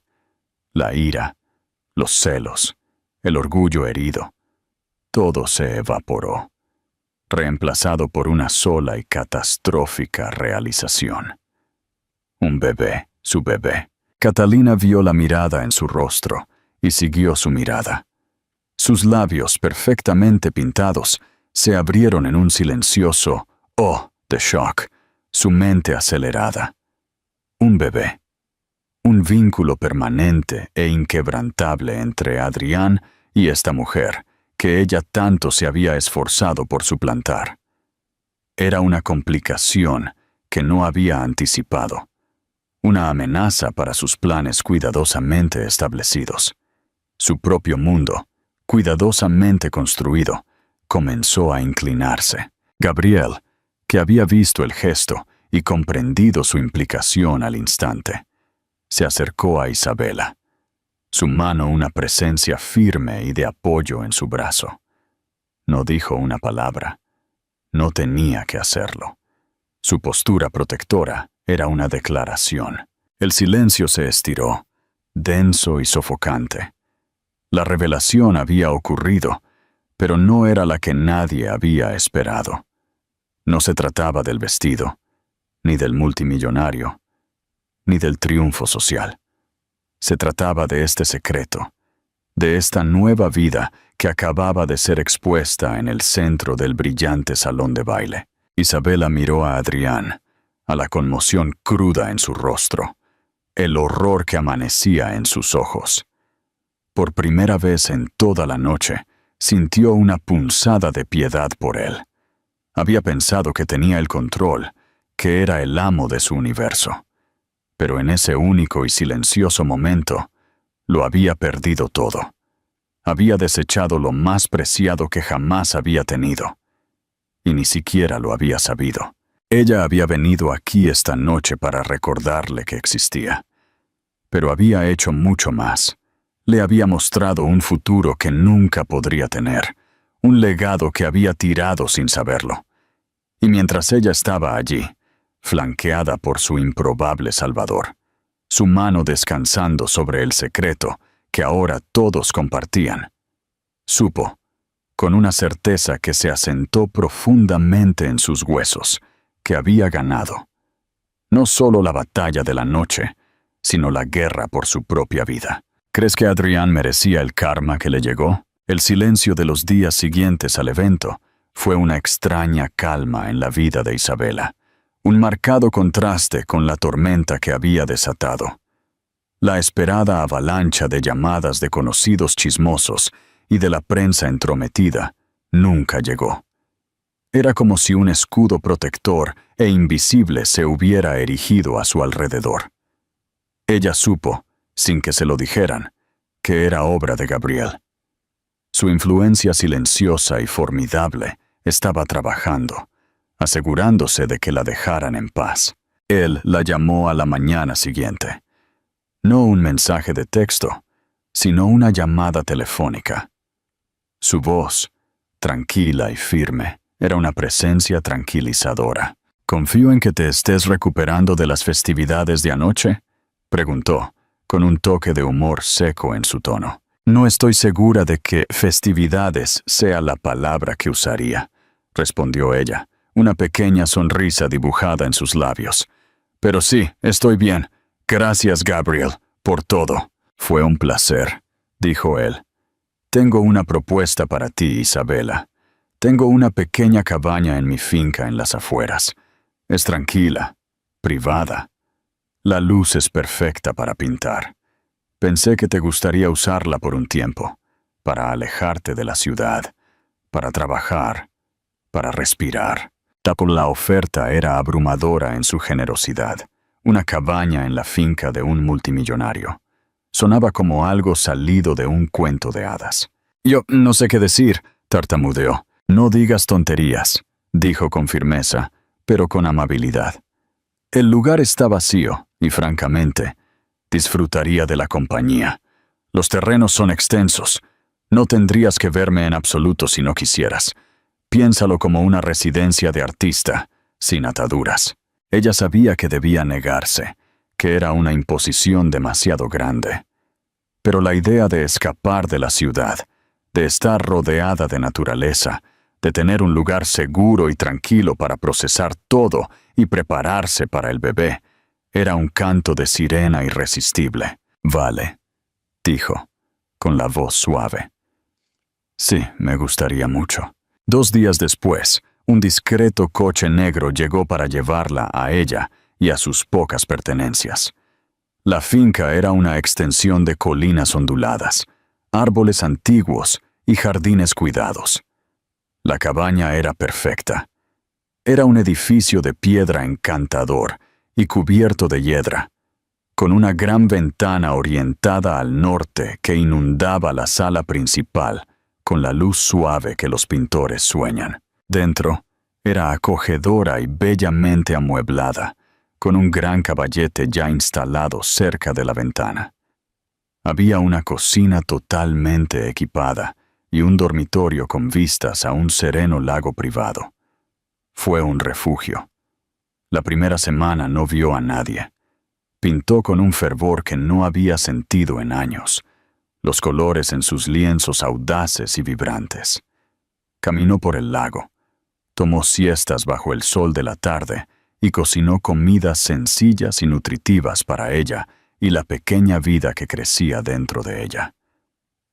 La ira, los celos, el orgullo herido. Todo se evaporó, reemplazado por una sola y catastrófica realización. Un bebé, su bebé. Catalina vio la mirada en su rostro y siguió su mirada. Sus labios, perfectamente pintados, se abrieron en un silencioso «oh» de shock, su mente acelerada. Un bebé. Un vínculo permanente e inquebrantable entre Adrián y esta mujer, que ella tanto se había esforzado por suplantar. Era una complicación que no había anticipado. una amenaza para sus planes cuidadosamente establecidos. Su propio mundo, cuidadosamente construido, comenzó a inclinarse. Gabriel, que había visto el gesto y comprendido su implicación al instante, se acercó a Isabela, su mano una presencia firme y de apoyo en su brazo. No dijo una palabra. No tenía que hacerlo. Su postura protectora era una declaración. El silencio se estiró, denso y sofocante. La revelación había ocurrido, pero no era la que nadie había esperado. No se trataba del vestido, ni del multimillonario, ni del triunfo social. Se trataba de este secreto, de esta nueva vida que acababa de ser expuesta en el centro del brillante salón de baile. Isabela miró a Adrián, a la conmoción cruda en su rostro, el horror que amanecía en sus ojos. Por primera vez en toda la noche, sintió una punzada de piedad por él. Había pensado que tenía el control, que era el amo de su universo. Pero en ese único y silencioso momento, lo había perdido todo. Había desechado lo más preciado que jamás había tenido. Y ni siquiera lo había sabido. Ella había venido aquí esta noche para recordarle que existía. Pero había hecho mucho más. Le había mostrado un futuro que nunca podría tener, un legado que había tirado sin saberlo. Y mientras ella estaba allí, flanqueada por su improbable salvador, su mano descansando sobre el secreto que ahora todos compartían, supo, con una certeza que se asentó profundamente en sus huesos, que había ganado. No solo la batalla de la noche, sino la guerra por su propia vida. ¿Crees que Adrián merecía el karma que le llegó? El silencio de los días siguientes al evento fue una extraña calma en la vida de Isabela, un marcado contraste con la tormenta que había desatado. La esperada avalancha de llamadas de conocidos chismosos y de la prensa entrometida nunca llegó. Era como si un escudo protector e invisible se hubiera erigido a su alrededor. Ella supo, sin que se lo dijeran, que era obra de Gabriel. Su influencia silenciosa y formidable estaba trabajando, asegurándose de que la dejaran en paz. Él la llamó a la mañana siguiente. No un mensaje de texto, sino una llamada telefónica. Su voz, tranquila y firme, era una presencia tranquilizadora. «¿Confío en que te estés recuperando de las festividades de anoche?», preguntó, con un toque de humor seco en su tono. «No estoy segura de que festividades sea la palabra que usaría», respondió ella, una pequeña sonrisa dibujada en sus labios. «Pero sí, estoy bien. Gracias, Gabriel, por todo». «Fue un placer», dijo él. «Tengo una propuesta para ti, Isabela. Tengo una pequeña cabaña en mi finca en las afueras. Es tranquila, privada. La luz es perfecta para pintar. Pensé que te gustaría usarla por un tiempo, para alejarte de la ciudad, para trabajar, para respirar». La oferta era abrumadora en su generosidad. Una cabaña en la finca de un multimillonario. Sonaba como algo salido de un cuento de hadas. «Yo no sé qué decir», tartamudeó. «No digas tonterías», dijo con firmeza, pero con amabilidad. «El lugar está vacío y, francamente, disfrutaría de la compañía. Los terrenos son extensos. No tendrías que verme en absoluto si no quisieras. Piénsalo como una residencia de artista, sin ataduras». Ella sabía que debía negarse, que era una imposición demasiado grande. Pero la idea de escapar de la ciudad, de estar rodeada de naturaleza, de tener un lugar seguro y tranquilo para procesar todo y prepararse para el bebé, era un canto de sirena irresistible. «Vale», dijo, con la voz suave. «Sí, me gustaría mucho». 2 días después, un discreto coche negro llegó para llevarla a ella y a sus pocas pertenencias. La finca era una extensión de colinas onduladas, árboles antiguos y jardines cuidados. La cabaña era perfecta. Era un edificio de piedra encantador y cubierto de hiedra, con una gran ventana orientada al norte que inundaba la sala principal con la luz suave que los pintores sueñan. Dentro, era acogedora y bellamente amueblada, con un gran caballete ya instalado cerca de la ventana. Había una cocina totalmente equipada y un dormitorio con vistas a un sereno lago privado. Fue un refugio. La primera semana no vio a nadie. Pintó con un fervor que no había sentido en años, los colores en sus lienzos audaces y vibrantes. Caminó por el lago, tomó siestas bajo el sol de la tarde y cocinó comidas sencillas y nutritivas para ella y la pequeña vida que crecía dentro de ella.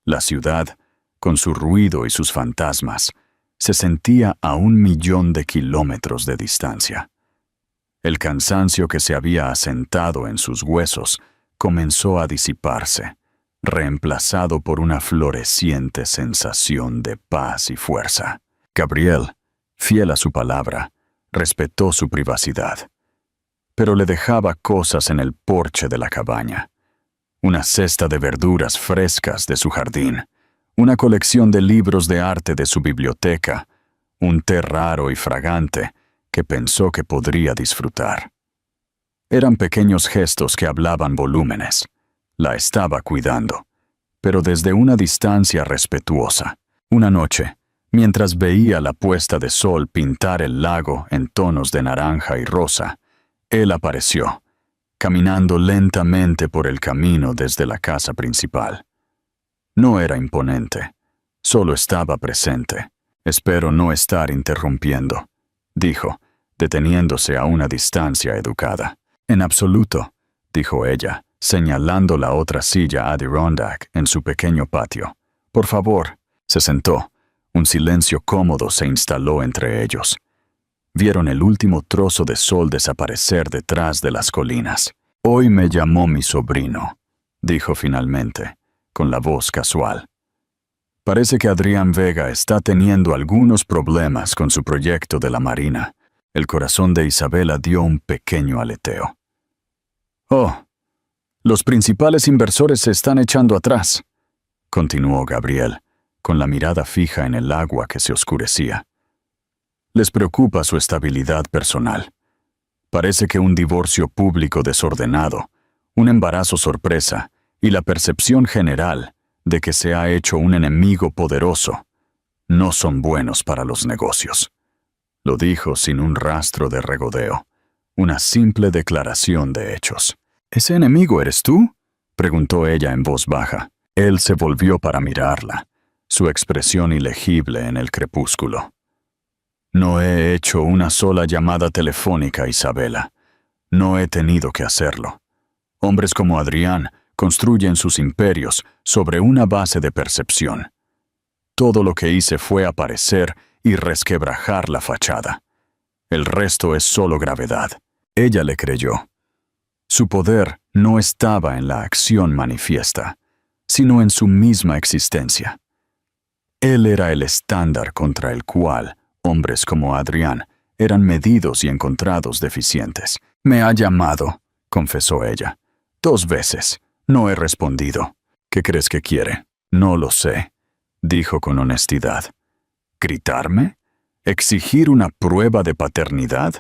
La ciudad, con su ruido y sus fantasmas, se sentía a 1.000.000 de kilómetros de distancia. El cansancio que se había asentado en sus huesos comenzó a disiparse, reemplazado por una floreciente sensación de paz y fuerza. Gabriel, fiel a su palabra, respetó su privacidad, pero le dejaba cosas en el porche de la cabaña. Una cesta de verduras frescas de su jardín, una colección de libros de arte de su biblioteca, un té raro y fragante que pensó que podría disfrutar. Eran pequeños gestos que hablaban volúmenes. La estaba cuidando, pero desde una distancia respetuosa. Una noche, mientras veía la puesta de sol pintar el lago en tonos de naranja y rosa, él apareció, caminando lentamente por el camino desde la casa principal. No era imponente, solo estaba presente. «Espero no estar interrumpiendo», dijo, deteniéndose a una distancia educada. «En absoluto», dijo ella, señalando la otra silla Adirondack en su pequeño patio. «Por favor». Se sentó. Un silencio cómodo se instaló entre ellos. Vieron el último trozo de sol desaparecer detrás de las colinas. «Hoy me llamó mi sobrino», dijo finalmente, con la voz casual. «Parece que Adrián Vega está teniendo algunos problemas con su proyecto de la Marina». El corazón de Isabela dio un pequeño aleteo. «Oh, los principales inversores se están echando atrás», continuó Gabriel, con la mirada fija en el agua que se oscurecía. «Les preocupa su estabilidad personal. Parece que un divorcio público desordenado, un embarazo sorpresa y la percepción general de que se ha hecho un enemigo poderoso no son buenos para los negocios». Lo dijo sin un rastro de regodeo, una simple declaración de hechos. «¿Ese enemigo eres tú?», preguntó ella en voz baja. Él se volvió para mirarla, su expresión ilegible en el crepúsculo. «No he hecho una sola llamada telefónica, Isabela. No he tenido que hacerlo. Hombres como Adrián construyen sus imperios sobre una base de percepción. Todo lo que hice fue aparecer y resquebrajar la fachada. El resto es solo gravedad». Ella le creyó. Su poder no estaba en la acción manifiesta, sino en su misma existencia. Él era el estándar contra el cual hombres como Adrián eran medidos y encontrados deficientes. «Me ha llamado», confesó ella. «2 veces. No he respondido». «¿Qué crees que quiere?» «No lo sé», dijo con honestidad. ¿Gritarme? ¿Exigir una prueba de paternidad?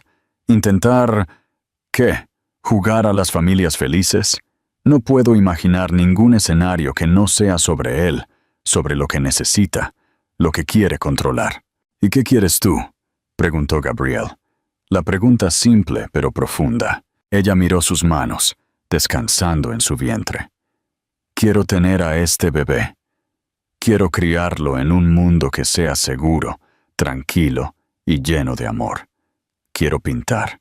¿Intentar... qué? ¿Jugar a las familias felices? No puedo imaginar ningún escenario que no sea sobre él, sobre lo que necesita, lo que quiere controlar. «¿Y qué quieres tú?», preguntó Gabriel. La pregunta simple pero profunda. Ella miró sus manos, descansando en su vientre. «Quiero tener a este bebé. Quiero criarlo en un mundo que sea seguro, tranquilo y lleno de amor. Quiero pintar.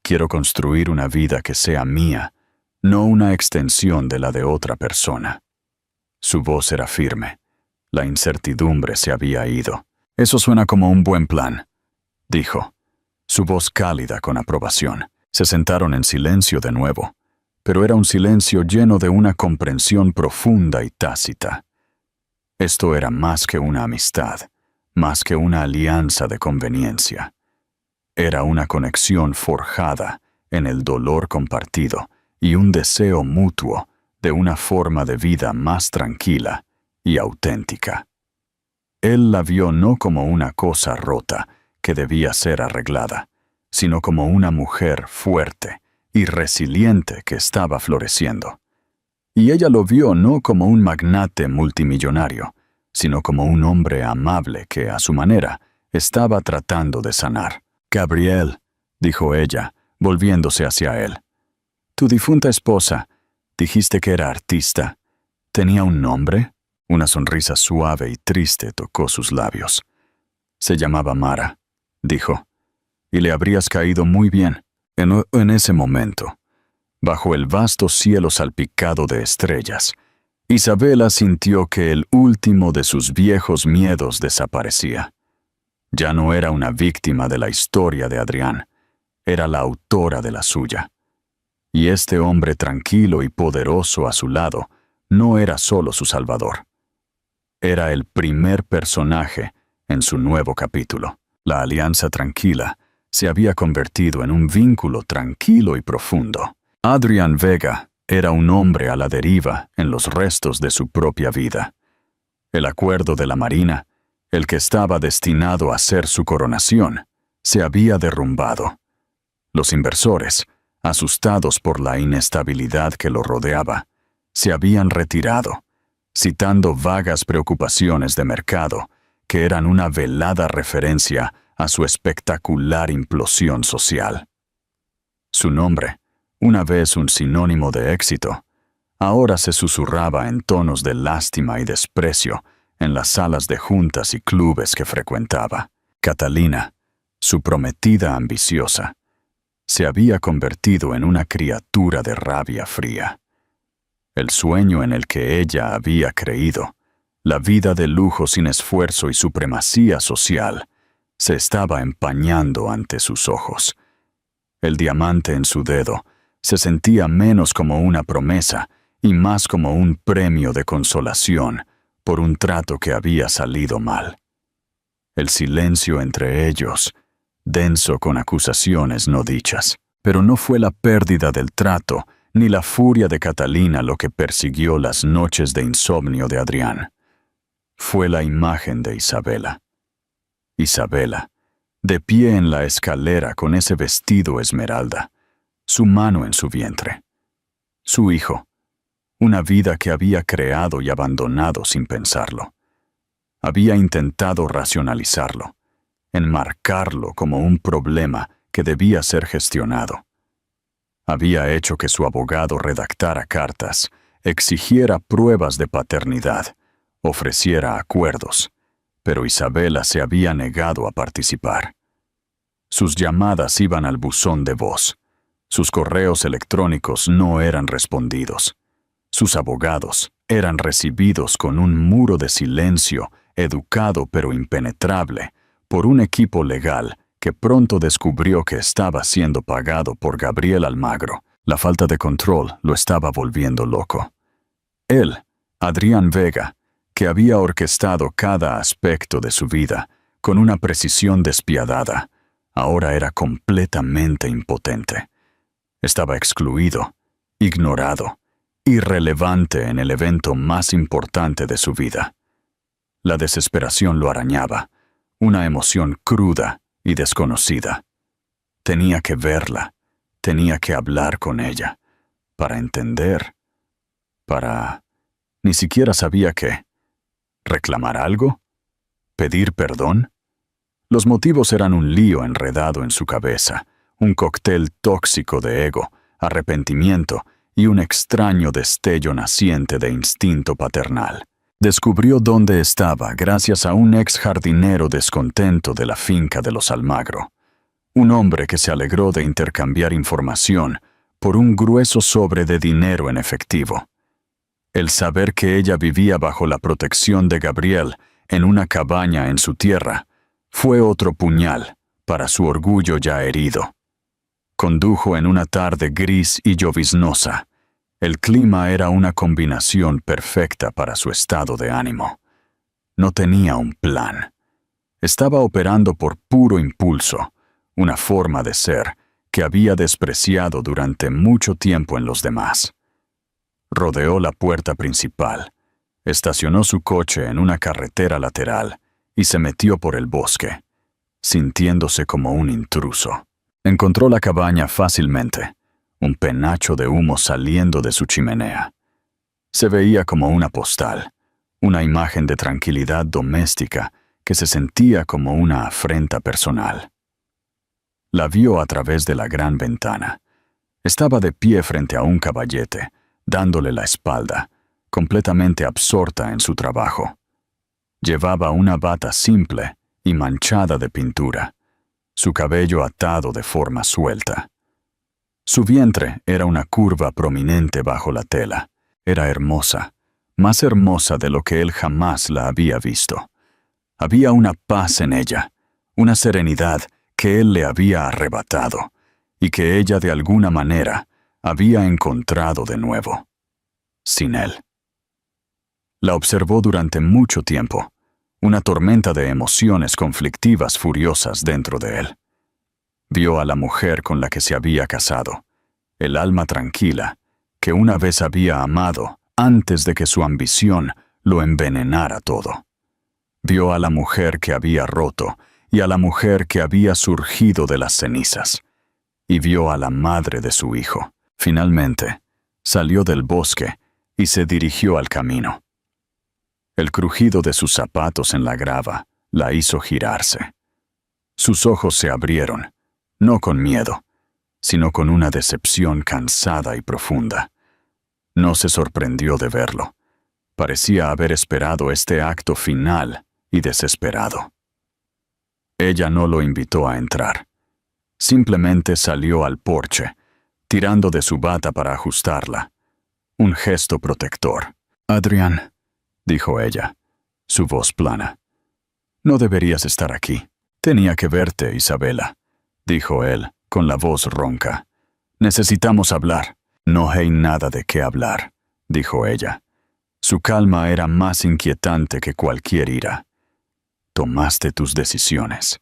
Quiero construir una vida que sea mía, no una extensión de la de otra persona». Su voz era firme. La incertidumbre se había ido. «Eso suena como un buen plan», dijo. Su voz cálida con aprobación. Se sentaron en silencio de nuevo, pero era un silencio lleno de una comprensión profunda y tácita. Esto era más que una amistad, más que una alianza de conveniencia. Era una conexión forjada en el dolor compartido y un deseo mutuo de una forma de vida más tranquila y auténtica. Él la vio no como una cosa rota que debía ser arreglada, sino como una mujer fuerte y resiliente que estaba floreciendo. Y ella lo vio no como un magnate multimillonario, sino como un hombre amable que, a su manera, estaba tratando de sanar. «Gabriel», dijo ella, volviéndose hacia él, «tu difunta esposa, dijiste que era artista. ¿Tenía un nombre?» Una sonrisa suave y triste tocó sus labios. «Se llamaba Mara», dijo, «y le habrías caído muy bien». En ese momento, bajo el vasto cielo salpicado de estrellas, Isabela sintió que el último de sus viejos miedos desaparecía. Ya no era una víctima de la historia de Adrián, era la autora de la suya. Y este hombre tranquilo y poderoso a su lado no era solo su salvador. Era el primer personaje en su nuevo capítulo. La alianza tranquila se había convertido en un vínculo tranquilo y profundo. Adrián Vega era un hombre a la deriva en los restos de su propia vida. El acuerdo de la Marina, el que estaba destinado a ser su coronación, se había derrumbado. Los inversores, asustados por la inestabilidad que lo rodeaba, se habían retirado, citando vagas preocupaciones de mercado que eran una velada referencia a su espectacular implosión social. Su nombre, una vez un sinónimo de éxito, ahora se susurraba en tonos de lástima y desprecio en las salas de juntas y clubes que frecuentaba. Catalina, su prometida ambiciosa, se había convertido en una criatura de rabia fría. El sueño en el que ella había creído, la vida de lujo sin esfuerzo y supremacía social, se estaba empañando ante sus ojos. El diamante en su dedo se sentía menos como una promesa y más como un premio de consolación por un trato que había salido mal. El silencio entre ellos, denso con acusaciones no dichas. Pero no fue la pérdida del trato ni la furia de Catalina lo que persiguió las noches de insomnio de Adrián. Fue la imagen de Isabela. Isabela, de pie en la escalera con ese vestido esmeralda, su mano en su vientre. Su hijo, una vida que había creado y abandonado sin pensarlo. Había intentado racionalizarlo, enmarcarlo como un problema que debía ser gestionado. Había hecho que su abogado redactara cartas, exigiera pruebas de paternidad, ofreciera acuerdos, pero Isabela se había negado a participar. Sus llamadas iban al buzón de voz. Sus correos electrónicos no eran respondidos. Sus abogados eran recibidos con un muro de silencio, educado pero impenetrable, por un equipo legal que pronto descubrió que estaba siendo pagado por Gabriel Almagro. La falta de control lo estaba volviendo loco. Él, Adrián Vega, que había orquestado cada aspecto de su vida con una precisión despiadada, ahora era completamente impotente. Estaba excluido, ignorado, irrelevante en el evento más importante de su vida. La desesperación lo arañaba, una emoción cruda y desconocida. Tenía que verla, tenía que hablar con ella, para entender, ni siquiera sabía qué. ¿Reclamar algo? ¿Pedir perdón? Los motivos eran un lío enredado en su cabeza, un cóctel tóxico de ego, arrepentimiento y un extraño destello naciente de instinto paternal. Descubrió dónde estaba gracias a un ex jardinero descontento de la finca de los Almagro, un hombre que se alegró de intercambiar información por un grueso sobre de dinero en efectivo. El saber que ella vivía bajo la protección de Gabriel en una cabaña en su tierra fue otro puñal para su orgullo ya herido. Condujo en una tarde gris y lloviznosa. El clima era una combinación perfecta para su estado de ánimo. No tenía un plan. Estaba operando por puro impulso, una forma de ser que había despreciado durante mucho tiempo en los demás. Rodeó la puerta principal, estacionó su coche en una carretera lateral y se metió por el bosque, sintiéndose como un intruso. Encontró la cabaña fácilmente, un penacho de humo saliendo de su chimenea. Se veía como una postal, una imagen de tranquilidad doméstica que se sentía como una afrenta personal. La vio a través de la gran ventana. Estaba de pie frente a un caballete, dándole la espalda, completamente absorta en su trabajo. Llevaba una bata simple y manchada de pintura, su cabello atado de forma suelta. Su vientre era una curva prominente bajo la tela. Era hermosa, más hermosa de lo que él jamás la había visto. Había una paz en ella, una serenidad que él le había arrebatado y que ella de alguna manera había encontrado de nuevo, sin él. La observó durante mucho tiempo, una tormenta de emociones conflictivas furiosas dentro de él. Vio a la mujer con la que se había casado, el alma tranquila, que una vez había amado antes de que su ambición lo envenenara todo. Vio a la mujer que había roto y a la mujer que había surgido de las cenizas. Y vio a la madre de su hijo. Finalmente, salió del bosque y se dirigió al camino. El crujido de sus zapatos en la grava la hizo girarse. Sus ojos se abrieron, no con miedo, sino con una decepción cansada y profunda. No se sorprendió de verlo. Parecía haber esperado este acto final y desesperado. Ella no lo invitó a entrar. Simplemente salió al porche, tirando de su bata para ajustarla. Un gesto protector. «Adrián», dijo ella, su voz plana. «No deberías estar aquí. Tenía que verte, Isabela», dijo él, con la voz ronca. «Necesitamos hablar». «No hay nada de qué hablar», dijo ella. Su calma era más inquietante que cualquier ira. «Tomaste tus decisiones.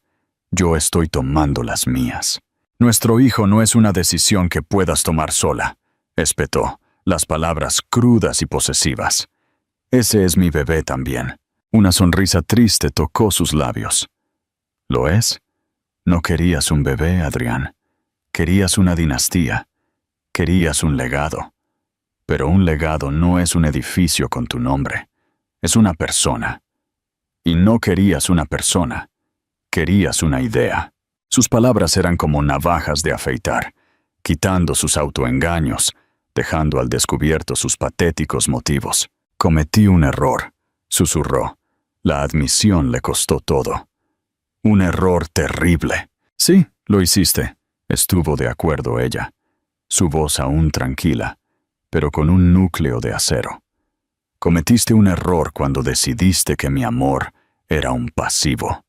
Yo estoy tomando las mías». «Nuestro hijo no es una decisión que puedas tomar sola», espetó, las palabras crudas y posesivas. «Ese es mi bebé también». Una sonrisa triste tocó sus labios. «¿Lo es? No querías un bebé, Adrián. Querías una dinastía. Querías un legado. Pero un legado no es un edificio con tu nombre. Es una persona. Y no querías una persona. Querías una idea». Sus palabras eran como navajas de afeitar, quitando sus autoengaños, dejando al descubierto sus patéticos motivos. «Cometí un error», susurró. La admisión le costó todo. «Un error terrible». «Sí, lo hiciste», estuvo de acuerdo ella, su voz aún tranquila, pero con un núcleo de acero. «Cometiste un error cuando decidiste que mi amor era un pasivo.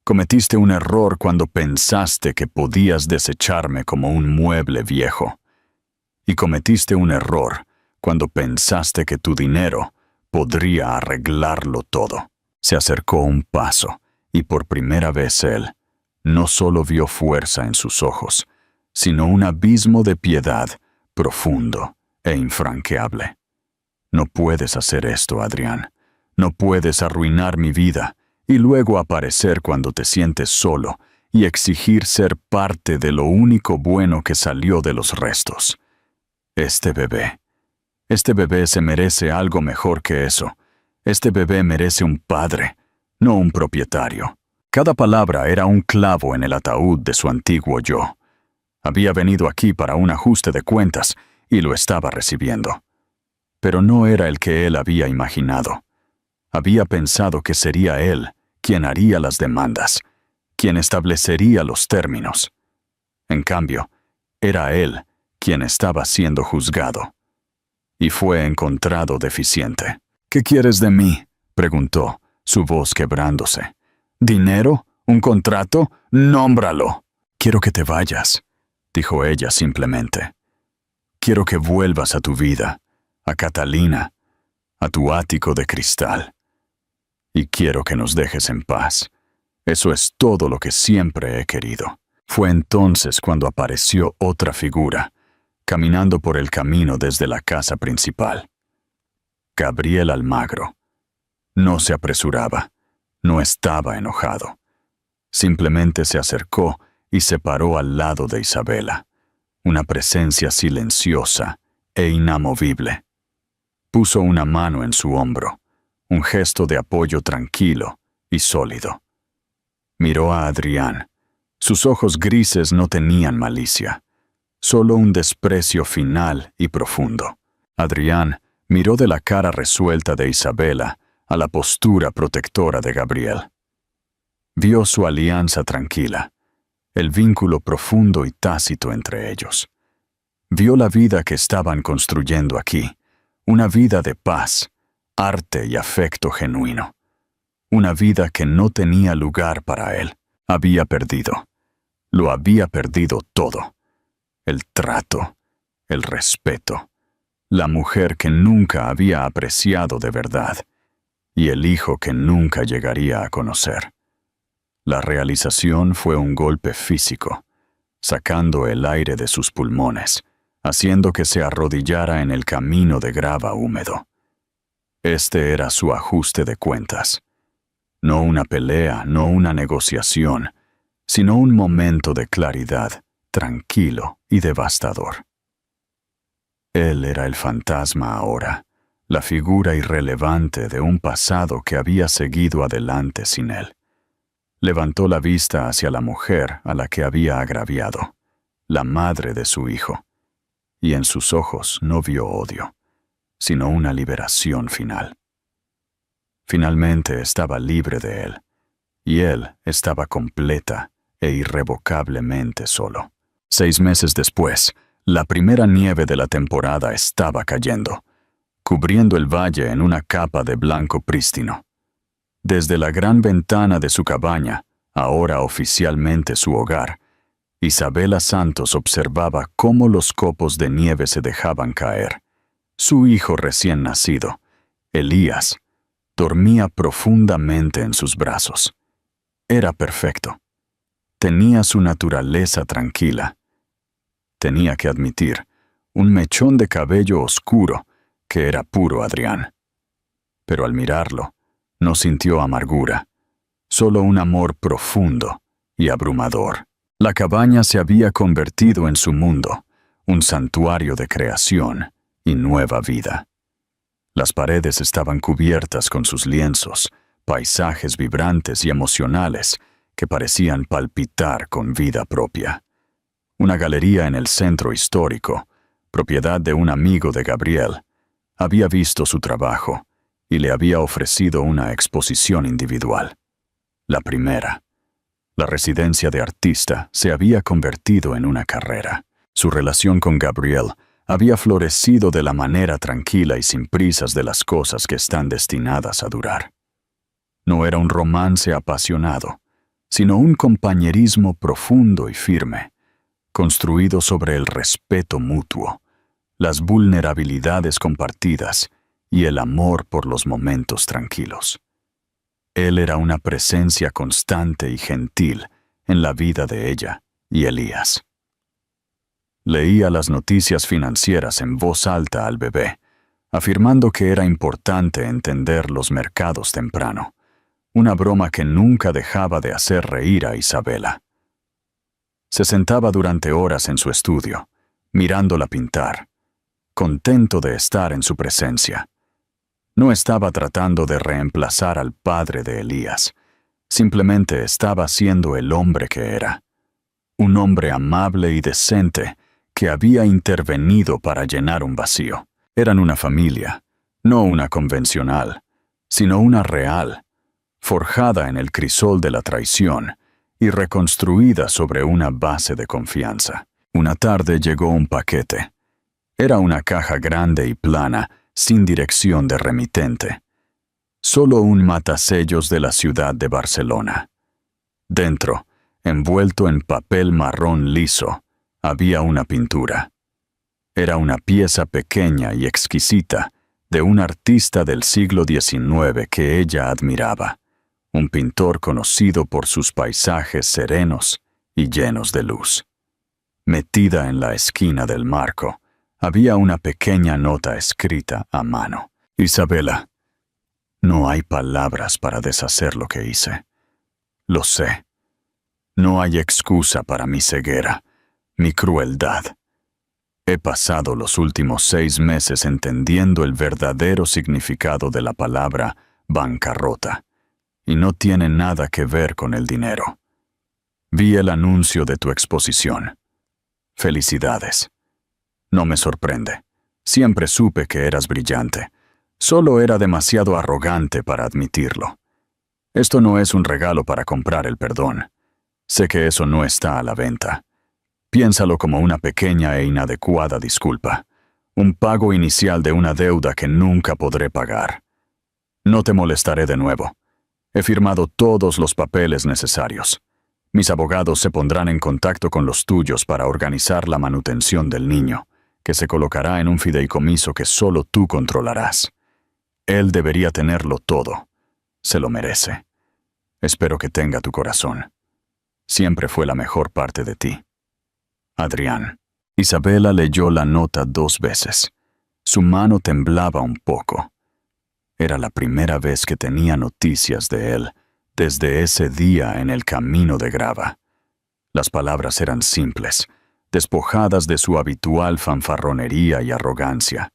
Cometiste un error cuando pensaste que podías desecharme como un mueble viejo. Y cometiste un error cuando pensaste que tu dinero podría arreglarlo todo». Se acercó un paso, y por primera vez él no solo vio fuerza en sus ojos, sino un abismo de piedad profundo e infranqueable. «No puedes hacer esto, Adrián. No puedes arruinar mi vida y luego aparecer cuando te sientes solo y exigir ser parte de lo único bueno que salió de los restos. Este bebé se merece algo mejor que eso. Este bebé merece un padre, no un propietario». Cada palabra era un clavo en el ataúd de su antiguo yo. Había venido aquí para un ajuste de cuentas y lo estaba recibiendo. Pero no era el que él había imaginado. Había pensado que sería él quien haría las demandas, quien establecería los términos. En cambio, era él quien estaba siendo juzgado. Y fue encontrado deficiente. «¿Qué quieres de mí?», preguntó, su voz quebrándose. «¿Dinero? ¿Un contrato? ¡Nómbralo!». «Quiero que te vayas», dijo ella simplemente. «Quiero que vuelvas a tu vida, a Catalina, a tu ático de cristal. Y quiero que nos dejes en paz. Eso es todo lo que siempre he querido». Fue entonces cuando apareció otra figura, caminando por el camino desde la casa principal. Gabriel Almagro. No se apresuraba, no estaba enojado. Simplemente se acercó y se paró al lado de Isabela, una presencia silenciosa e inamovible. Puso una mano en su hombro, un gesto de apoyo tranquilo y sólido. Miró a Adrián. Sus ojos grises no tenían malicia, solo un desprecio final y profundo. Adrián miró de la cara resuelta de Isabela a la postura protectora de Gabriel. Vio su alianza tranquila, el vínculo profundo y tácito entre ellos. Vio la vida que estaban construyendo aquí, una vida de paz, arte y afecto genuino. Una vida que no tenía lugar para él. Había perdido. Lo había perdido todo. El trato, el respeto, la mujer que nunca había apreciado de verdad y el hijo que nunca llegaría a conocer. La realización fue un golpe físico, sacando el aire de sus pulmones, haciendo que se arrodillara en el camino de grava húmedo. Este era su ajuste de cuentas. No una pelea, no una negociación, sino un momento de claridad, tranquilo y devastador. Él era el fantasma ahora, la figura irrelevante de un pasado que había seguido adelante sin él. Levantó la vista hacia la mujer a la que había agraviado, la madre de su hijo, y en sus ojos no vio odio, sino una liberación final. Finalmente estaba libre de él, y él estaba completa e irrevocablemente solo. 6 meses después, la primera nieve de la temporada estaba cayendo, cubriendo el valle en una capa de blanco prístino. Desde la gran ventana de su cabaña, ahora oficialmente su hogar, Isabela Santos observaba cómo los copos de nieve se dejaban caer. Su hijo recién nacido, Elías, dormía profundamente en sus brazos. Era perfecto. Tenía su naturaleza tranquila. Tenía que admitir, un mechón de cabello oscuro que era puro Adrián. Pero al mirarlo, no sintió amargura, solo un amor profundo y abrumador. La cabaña se había convertido en su mundo, un santuario de creación y nueva vida. Las paredes estaban cubiertas con sus lienzos, paisajes vibrantes y emocionales que parecían palpitar con vida propia. Una galería en el centro histórico, propiedad de un amigo de Gabriel, había visto su trabajo y le había ofrecido una exposición individual. La primera. La residencia de artista se había convertido en una carrera. Su relación con Gabriel había florecido de la manera tranquila y sin prisas de las cosas que están destinadas a durar. No era un romance apasionado, sino un compañerismo profundo y firme, construido sobre el respeto mutuo, las vulnerabilidades compartidas y el amor por los momentos tranquilos. Él era una presencia constante y gentil en la vida de ella y Elías. Leía las noticias financieras en voz alta al bebé, afirmando que era importante entender los mercados temprano, una broma que nunca dejaba de hacer reír a Isabela. Se sentaba durante horas en su estudio, mirándola pintar, contento de estar en su presencia. No estaba tratando de reemplazar al padre de Elías, simplemente estaba siendo el hombre que era. Un hombre amable y decente que había intervenido para llenar un vacío. Eran una familia, no una convencional, sino una real, forjada en el crisol de la traición y reconstruida sobre una base de confianza. Una tarde llegó un paquete. Era una caja grande y plana, sin dirección de remitente. Solo un matasellos de la ciudad de Barcelona. Dentro, envuelto en papel marrón liso, había una pintura. Era una pieza pequeña y exquisita de un artista del siglo XIX que ella admiraba, un pintor conocido por sus paisajes serenos y llenos de luz. Metida en la esquina del marco, había una pequeña nota escrita a mano. Isabela, no hay palabras para deshacer lo que hice. Lo sé. No hay excusa para mi ceguera, mi crueldad. He pasado los últimos 6 meses entendiendo el verdadero significado de la palabra bancarrota, y no tiene nada que ver con el dinero. Vi el anuncio de tu exposición. Felicidades. No me sorprende. Siempre supe que eras brillante. Solo era demasiado arrogante para admitirlo. Esto no es un regalo para comprar el perdón. Sé que eso no está a la venta. Piénsalo como una pequeña e inadecuada disculpa. Un pago inicial de una deuda que nunca podré pagar. No te molestaré de nuevo. He firmado todos los papeles necesarios. Mis abogados se pondrán en contacto con los tuyos para organizar la manutención del niño, que se colocará en un fideicomiso que solo tú controlarás. Él debería tenerlo todo. Se lo merece. Espero que tenga tu corazón. Siempre fue la mejor parte de ti. Adrián. Isabela leyó la nota 2 veces. Su mano temblaba un poco. Era la primera vez que tenía noticias de él desde ese día en el camino de grava. Las palabras eran simples, despojadas de su habitual fanfarronería y arrogancia.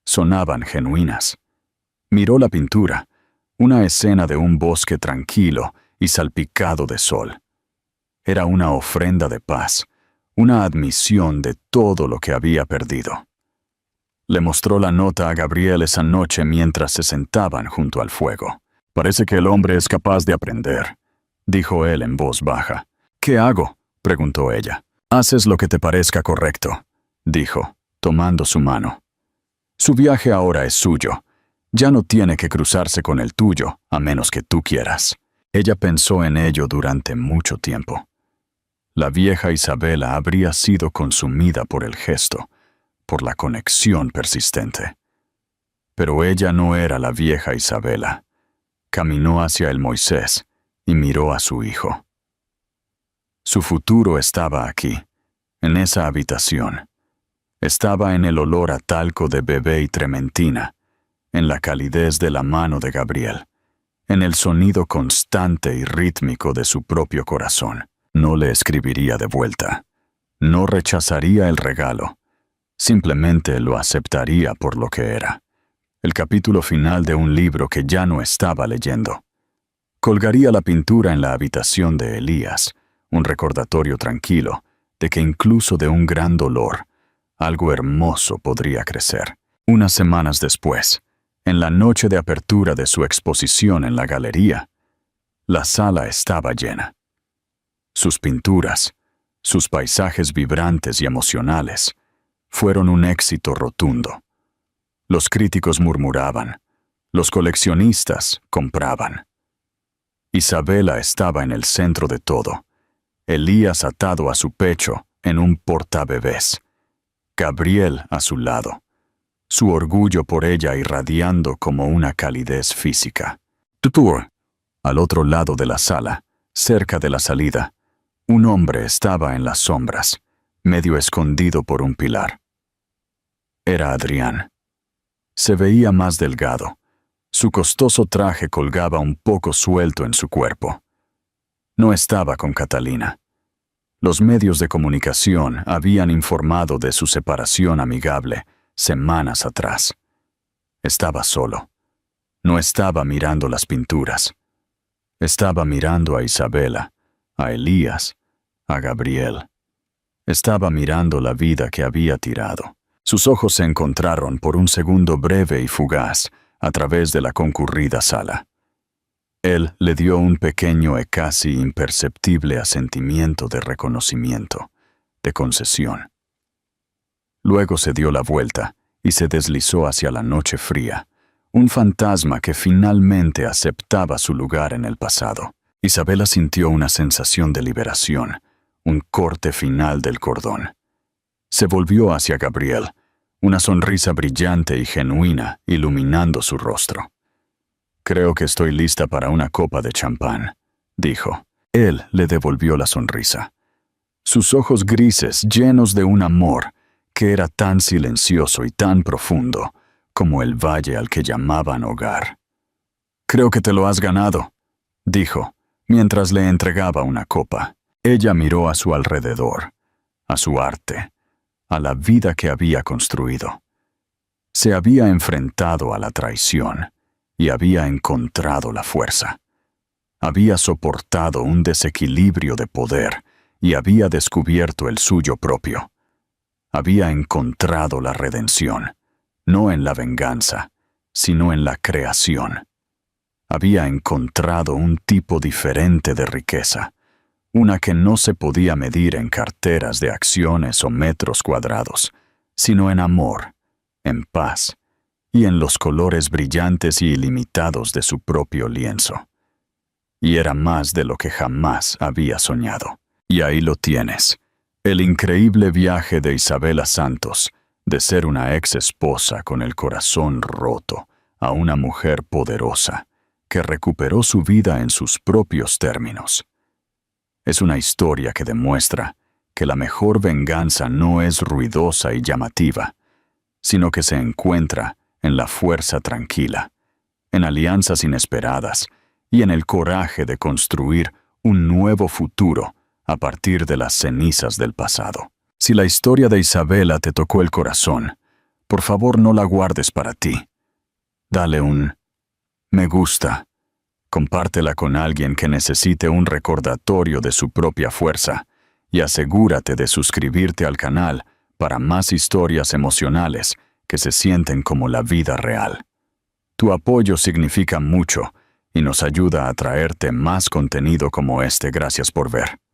Sonaban genuinas. Miró la pintura, una escena de un bosque tranquilo y salpicado de sol. Era una ofrenda de paz, una admisión de todo lo que había perdido. Le mostró la nota a Gabriel esa noche mientras se sentaban junto al fuego. «Parece que el hombre es capaz de aprender», dijo él en voz baja. «¿Qué hago?», preguntó ella. «Haces lo que te parezca correcto», dijo, tomando su mano. «Su viaje ahora es suyo. Ya no tiene que cruzarse con el tuyo, a menos que tú quieras». Ella pensó en ello durante mucho tiempo. La vieja Isabela habría sido consumida por el gesto, por la conexión persistente. Pero ella no era la vieja Isabela. Caminó hacia el Moisés y miró a su hijo. Su futuro estaba aquí, en esa habitación. Estaba en el olor a talco de bebé y trementina, en la calidez de la mano de Gabriel, en el sonido constante y rítmico de su propio corazón. No le escribiría de vuelta. No rechazaría el regalo. Simplemente lo aceptaría por lo que era. El capítulo final de un libro que ya no estaba leyendo. Colgaría la pintura en la habitación de Elías, un recordatorio tranquilo de que incluso de un gran dolor, algo hermoso podría crecer. Unas semanas después, en la noche de apertura de su exposición en la galería, la sala estaba llena. Sus pinturas, sus paisajes vibrantes y emocionales, fueron un éxito rotundo. Los críticos murmuraban, los coleccionistas compraban. Isabela estaba en el centro de todo, Elías atado a su pecho en un portabebés, Gabriel a su lado, su orgullo por ella irradiando como una calidez física. Tutur, al otro lado de la sala, cerca de la salida, un hombre estaba en las sombras, medio escondido por un pilar. Era Adrián. Se veía más delgado. Su costoso traje colgaba un poco suelto en su cuerpo. No estaba con Catalina. Los medios de comunicación habían informado de su separación amigable semanas atrás. Estaba solo. No estaba mirando las pinturas. Estaba mirando a Isabela, a Elías, a Gabriel. Estaba mirando la vida que había tirado. Sus ojos se encontraron por un segundo breve y fugaz a través de la concurrida sala. Él le dio un pequeño y casi imperceptible asentimiento de reconocimiento, de concesión. Luego se dio la vuelta y se deslizó hacia la noche fría, un fantasma que finalmente aceptaba su lugar en el pasado. Isabela sintió una sensación de liberación, un corte final del cordón. Se volvió hacia Gabriel, una sonrisa brillante y genuina iluminando su rostro. «Creo que estoy lista para una copa de champán», dijo. Él le devolvió la sonrisa. sus ojos grises llenos de un amor que era tan silencioso y tan profundo como el valle al que llamaban hogar. «Creo que te lo has ganado», dijo, mientras le entregaba una copa. Ella miró a su alrededor, a su arte, a la vida que había construido. Se había enfrentado a la traición y había encontrado la fuerza. Había soportado un desequilibrio de poder y había descubierto el suyo propio. Había encontrado la redención, no en la venganza, sino en la creación. Había encontrado un tipo diferente de riqueza, una que no se podía medir en carteras de acciones o metros cuadrados, sino en amor, en paz y en los colores brillantes y ilimitados de su propio lienzo. Y era más de lo que jamás había soñado. Y ahí lo tienes, el increíble viaje de Isabela Santos, de ser una ex esposa con el corazón roto a una mujer poderosa, que recuperó su vida en sus propios términos. Es una historia que demuestra que la mejor venganza no es ruidosa y llamativa, sino que se encuentra en la fuerza tranquila, en alianzas inesperadas y en el coraje de construir un nuevo futuro a partir de las cenizas del pasado. Si la historia de Isabela te tocó el corazón, por favor no la guardes para ti. Dale un me gusta. Compártela con alguien que necesite un recordatorio de su propia fuerza y asegúrate de suscribirte al canal para más historias emocionales que se sienten como la vida real. Tu apoyo significa mucho y nos ayuda a traerte más contenido como este. Gracias por ver.